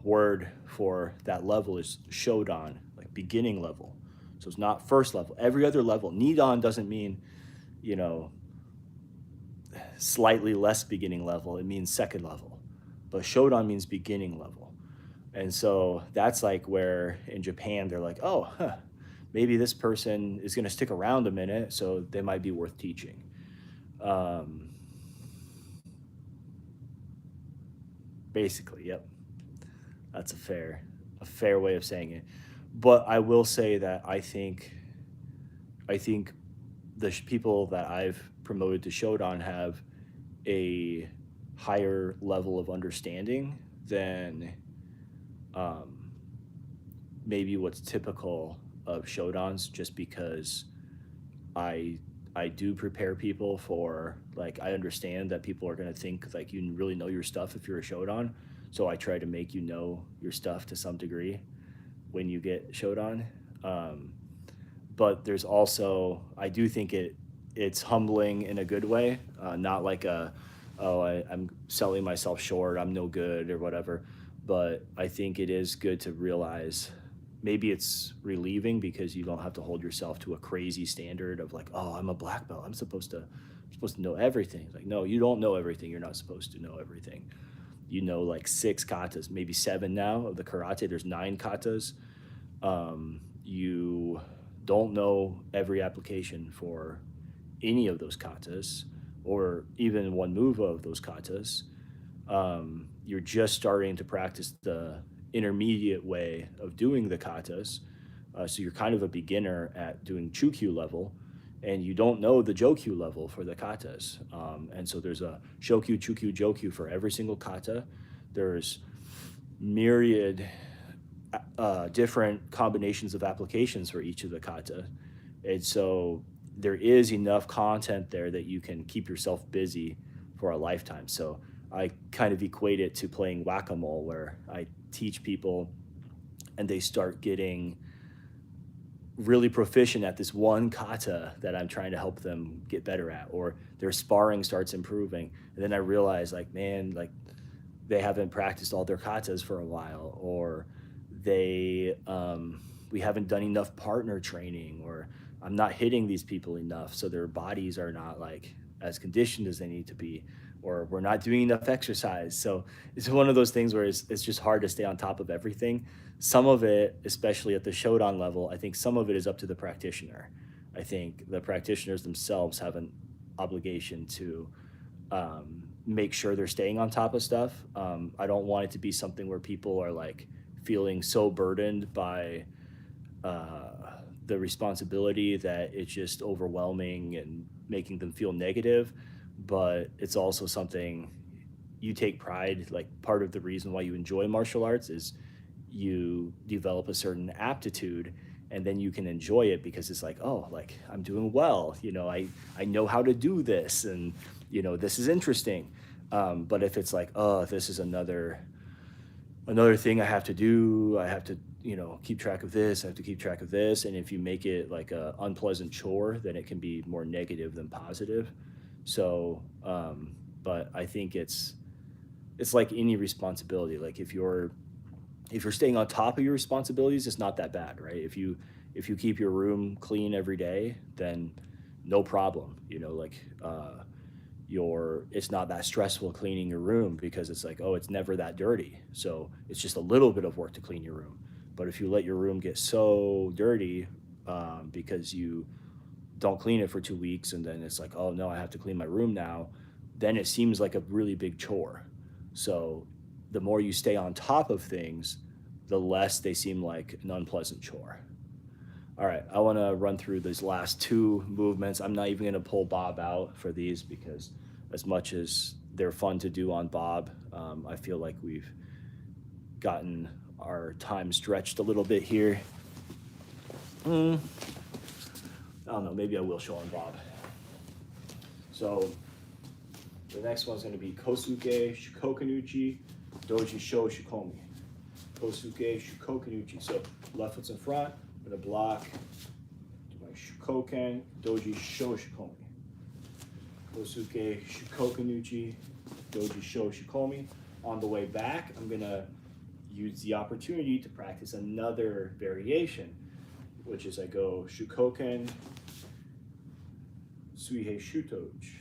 S1: word for that level is shodan, beginning level. So it's not first level. Every other level, nidan doesn't mean, slightly less beginning level. It means second level. But shodan means beginning level. And so that's where in Japan they're maybe this person is going to stick around a minute, so they might be worth teaching. Basically, yep. That's a fair way of saying it. But I will say that I think the people that I've promoted to shodan have a higher level of understanding than maybe what's typical of shodans, just because I do prepare people for, I understand that people are going to think you really know your stuff if you're a shodan, so I try to make you know your stuff to some degree when you get shodan. But there's also, I do think it's humbling in a good way, not I'm selling myself short, I'm no good or whatever. But I think it is good to realize, maybe it's relieving because you don't have to hold yourself to a crazy standard of oh, I'm a black belt, I'm supposed to know everything. No, you don't know everything. You're not supposed to know everything. You know 6 katas, maybe 7 now of the karate. There's 9 katas. You don't know every application for any of those katas, or even one move of those katas. You're just starting to practice the intermediate way of doing the katas. So you're kind of a beginner at doing chukyu level, and you don't know the jokyu level for the katas. And so there's a shokyu, chukyu, jokyu for every single kata. There's myriad different combinations of applications for each of the kata. And so there is enough content there that you can keep yourself busy for a lifetime. So I kind of equate it to playing whack-a-mole, where I teach people and they start getting really proficient at this one kata that I'm trying to help them get better at, or their sparring starts improving. And then I realize, like, man, like they haven't practiced all their katas for a while, or they we haven't done enough partner training, or I'm not hitting these people enough, so their bodies are not like as conditioned as they need to be, or we're not doing enough exercise. So it's one of those things where it's just hard to stay on top of everything. Some of it, especially at the Shodan level, I think some of it is up to the practitioner. I think the practitioners themselves have an obligation to make sure they're staying on top of stuff. I don't want it to be something where people are like feeling so burdened by the responsibility that it's just overwhelming and making them feel negative. But it's also something you take pride, like part of the reason why you enjoy martial arts is you develop a certain aptitude, and then you can enjoy it because it's like, oh, like I'm doing well, I know how to do this, and this is interesting. But if it's like, oh, this is another thing I have to do, I have to keep track of this, I have to keep track of this, and if you make it like a unpleasant chore, then it can be more negative than positive. So but I think it's like any responsibility. Like if you're staying on top of your responsibilities, it's not that bad, right? If you keep your room clean every day, then no problem. It's not that stressful cleaning your room, because it's like, oh, it's never that dirty, so it's just a little bit of work to clean your room. But if you let your room get so dirty because you don't clean it for 2 weeks, and then it's like, oh no, I have to clean my room now, then it seems like a really big chore. So the more you stay on top of things, the less they seem like an unpleasant chore. All right, I want to run through these last 2 movements. I'm not even going to pull Bob out for these, because as much as they're fun to do on Bob, I feel like we've gotten our time stretched a little bit here. I don't know, maybe I will show on Bob. So the next one's going to be Kosuke Shikokanuchi Doji Sho Shikomi. Kosuke Shikokanuchi. So left foot's in front, I'm going to block, do my Shikoken Doji Sho Shikomi. Kosuke Shikokanuchi Doji Sho Shikomi. On the way back, I'm going to use the opportunity to practice another variation, which is I go Shukoken Suihei Shutoji.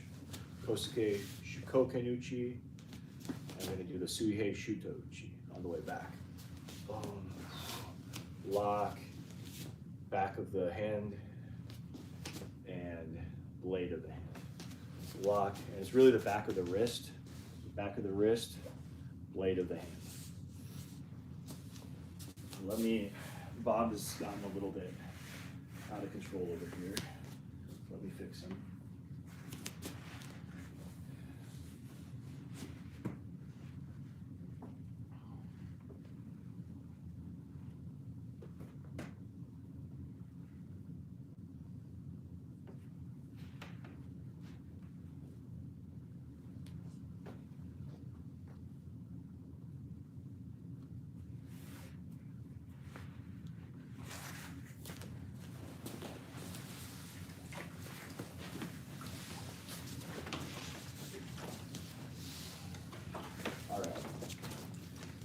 S1: Kosuke Shikokenuchi. I'm going to do the Suihei Shutoji on the way back. Boom. Lock, back of the hand, and blade of the hand. Lock, and it's really the back of the wrist, blade of the hand. Bob has gotten a little bit out of control over here. Let me fix him.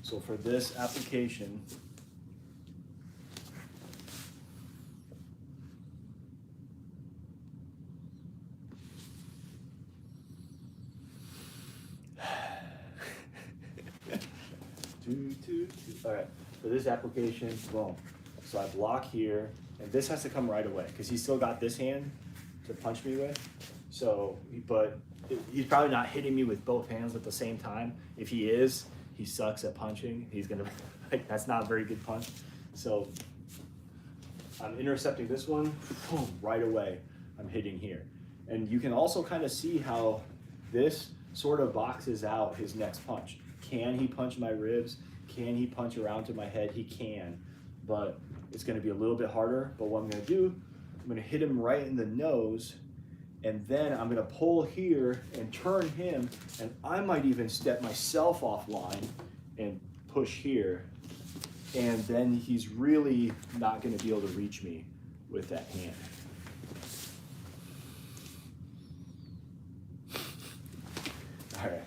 S1: So for this application, all right, for this application, boom. So I block here, and this has to come right away, because he's still got this hand to punch me with. So, but he's probably not hitting me with both hands at the same time. If he is, he sucks at punching. He's gonna, like, that's not a very good punch. So I'm intercepting this one, boom, right away. I'm hitting here. And you can also kind of see how this sort of boxes out his next punch. Can he punch my ribs? Can he punch around to my head? He can, but it's gonna be a little bit harder. But what I'm gonna do, I'm gonna hit him right in the nose, and then I'm gonna pull here and turn him, and I might even step myself offline and push here, and then he's really not gonna be able to reach me with that hand. All right.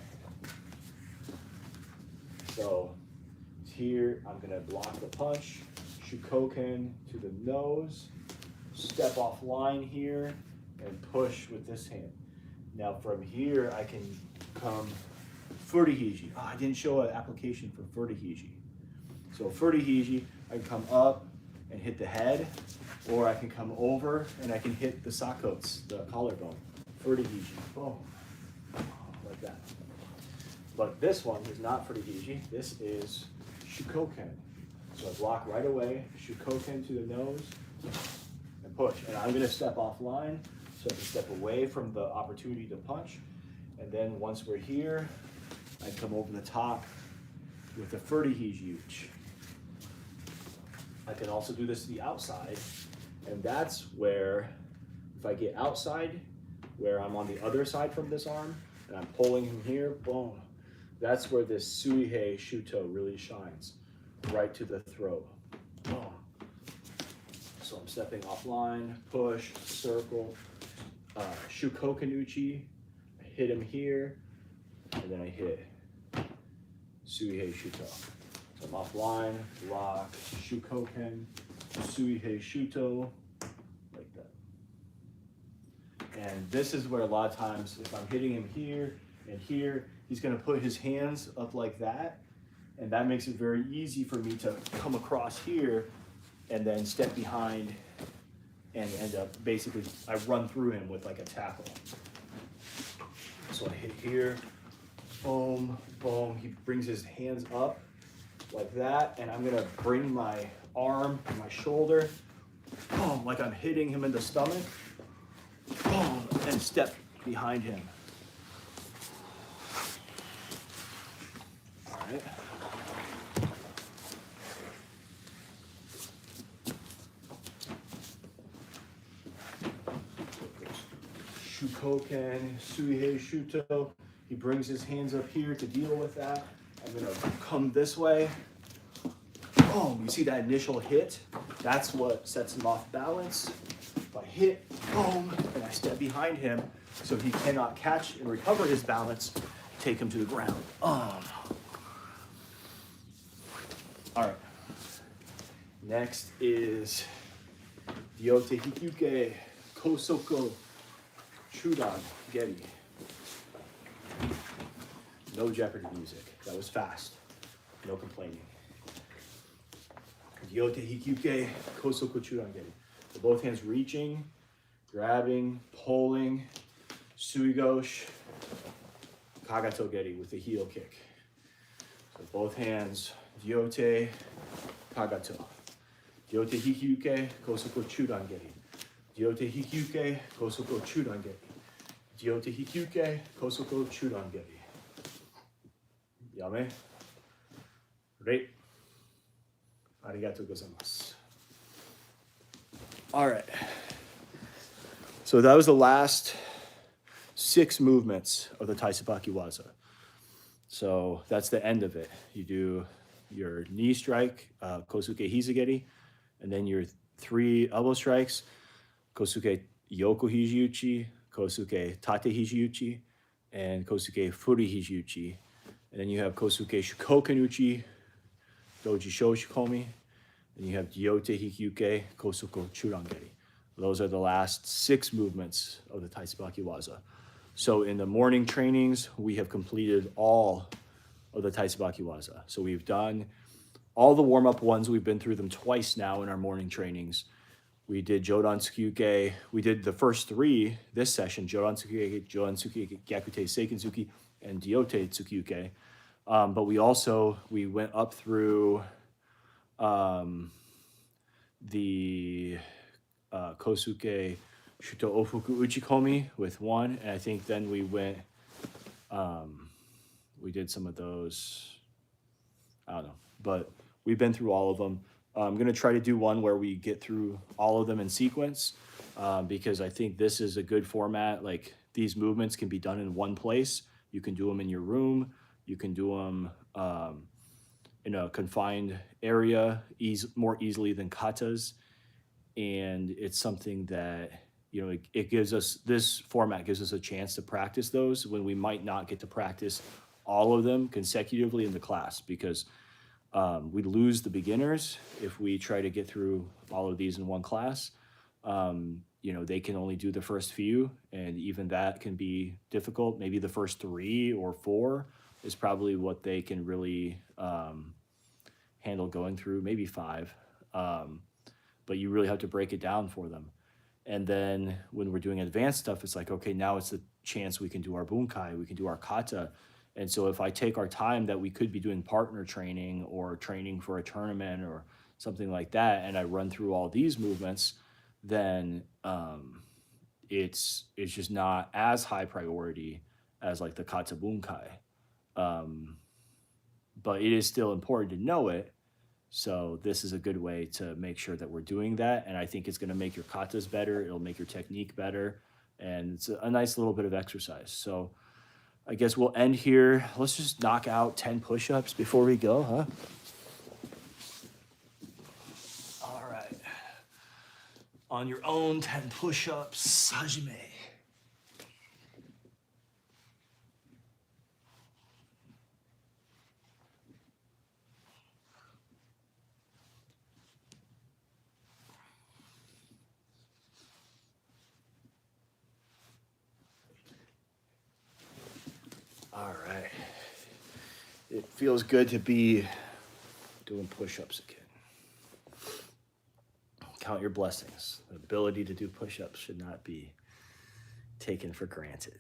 S1: So here, I'm gonna block the punch, Shukoken to the nose, step off line here, and push with this hand. Now from here, I can come Furihiji. Oh, I didn't show an application for Furihiji. So Furihiji, I can come up and hit the head, or I can come over and I can hit the sakots, the collarbone. Furihiji, boom, like that. But this one is not Furihiji, this is Shukoken. So I block right away, Shukoken to the nose, and push. And I'm gonna step offline, so I can step away from the opportunity to punch. And then once we're here, I come over the top with a Furihiji. I can also do this to the outside, and that's where, if I get outside, where I'm on the other side from this arm, and I'm pulling him here, boom, that's where this Suihei Shuto really shines, right to the throat. Boom. So I'm stepping offline, push, circle, Shukoken Uchi, I hit him here, and then I hit Suihei Shuto. So I'm offline, lock, Shukoken, Suihei Shuto, like that. And this is where a lot of times, if I'm hitting him here and here, he's gonna put his hands up like that, and that makes it very easy for me to come across here and then step behind and end up, basically, I run through him with like a tackle. So I hit here, boom, boom, he brings his hands up like that, and I'm gonna bring my arm and my shoulder, boom, like I'm hitting him in the stomach, boom, and step behind him. All right. Shukoken, Suihei Shuto. He brings his hands up here to deal with that. I'm gonna come this way. Boom, you see that initial hit? That's what sets him off balance. If I hit, boom, and I step behind him so he cannot catch and recover his balance, take him to the ground. All right. Next is Ryote Hikyuke Kosoko Chudan Geri. No Jeopardy music. That was fast. No complaining. Ryote Hikyuke Kosoko Chudan Geri. So both hands reaching, grabbing, pulling, Suigosh, Kagato Geri with the heel kick. So both hands, Ryote, Kagato. Ryote Hikyuke Kosoko Chudan Geri. Ryote Hikyuke Kosoko Chudan Geri. Ryote Hikyuke Kosoko Chudan Geri. Yame. Great. Arigatou gozaimasu. All right. So that was the last 6 movements of the Taisabaki Waza. So that's the end of it. You do your knee strike, Kosuke Hizugeri, and then your 3 elbow strikes, Kosuke Yoko Hijiuchi, Kosuke Tate Hijiuchi, and Kosuke Furi Hijiuchi. And then you have Kosuke Shukoken Uchi, Doji Shoshikomi, and you have Ryote Hikyuke Kosoko Churangeri. Those are the last 6 movements of the Taisabaki Waza. So in the morning trainings, we have completed all of the Taisabaki Waza. So we've done all the warm-up ones. We've been through them twice now in our morning trainings. We did Jodan Tsukyuke. We did the first 3 this session, Jodan Tsukyuke, Gyakute Seikenzuki, and Ryote Tsukyuke. But we went up through the Kosuke Shuto Ofuku Uchikomi with 1, and I think then we went, we did some of those, I don't know, but we've been through all of them. I'm gonna try to do one where we get through all of them in sequence, because I think this is a good format. Like, these movements can be done in one place. You can do them in your room. You can do them in a confined area more easily than katas. and it's something that, it gives us, this format gives us a chance to practice those when we might not get to practice all of them consecutively in the class, because we lose the beginners if we try to get through all of these in one class. They can only do the first few, and even that can be difficult. Maybe the first 3 or 4 is probably what they can really handle going through, maybe 5. But you really have to break it down for them. And then when we're doing advanced stuff, it's like, okay, now it's the chance we can do our bunkai, we can do our kata. And so if I take our time that we could be doing partner training or training for a tournament or something like that, and I run through all these movements, then it's just not as high priority as like the kata bunkai. But it is still important to know it. So this is a good way to make sure that we're doing that. And I think it's going to make your katas better. It'll make your technique better. And it's a nice little bit of exercise. So I guess we'll end here. Let's just knock out 10 push-ups before we go, huh? All right. On your own, 10 push-ups, Hajime. All right. It feels good to be doing push-ups again. Count your blessings. The ability to do push-ups should not be taken for granted.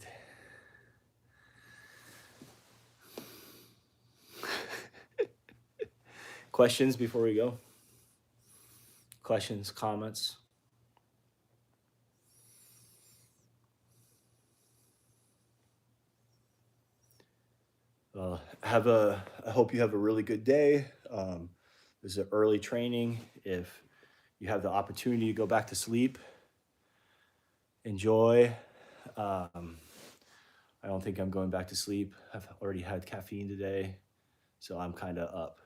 S1: Questions before we go? Questions, comments? I hope you have a really good day. This is an early training. If you have the opportunity to go back to sleep, enjoy. I don't think I'm going back to sleep. I've already had caffeine today, so I'm kind of up.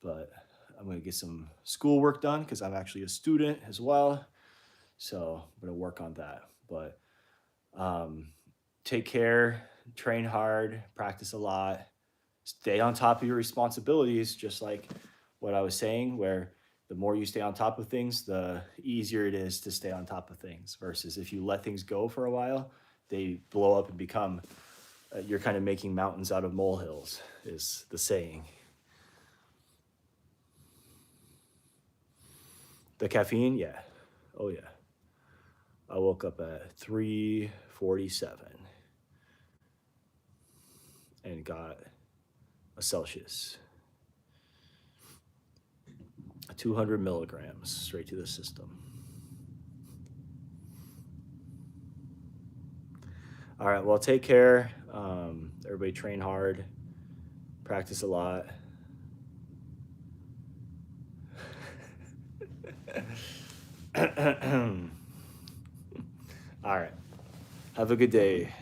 S1: But I'm going to get some schoolwork done because I'm actually a student as well. So I'm going to work on that. But take care, train hard, practice a lot, stay on top of your responsibilities, just like what I was saying, where the more you stay on top of things, the easier it is to stay on top of things, versus if you let things go for a while, they blow up and become, you're kind of making mountains out of molehills, is the saying. The caffeine, yeah. Oh, yeah. I woke up at 3:47 and got a Celsius. 200 milligrams straight to the system. All right, well, take care. Everybody train hard, practice a lot. All right, have a good day.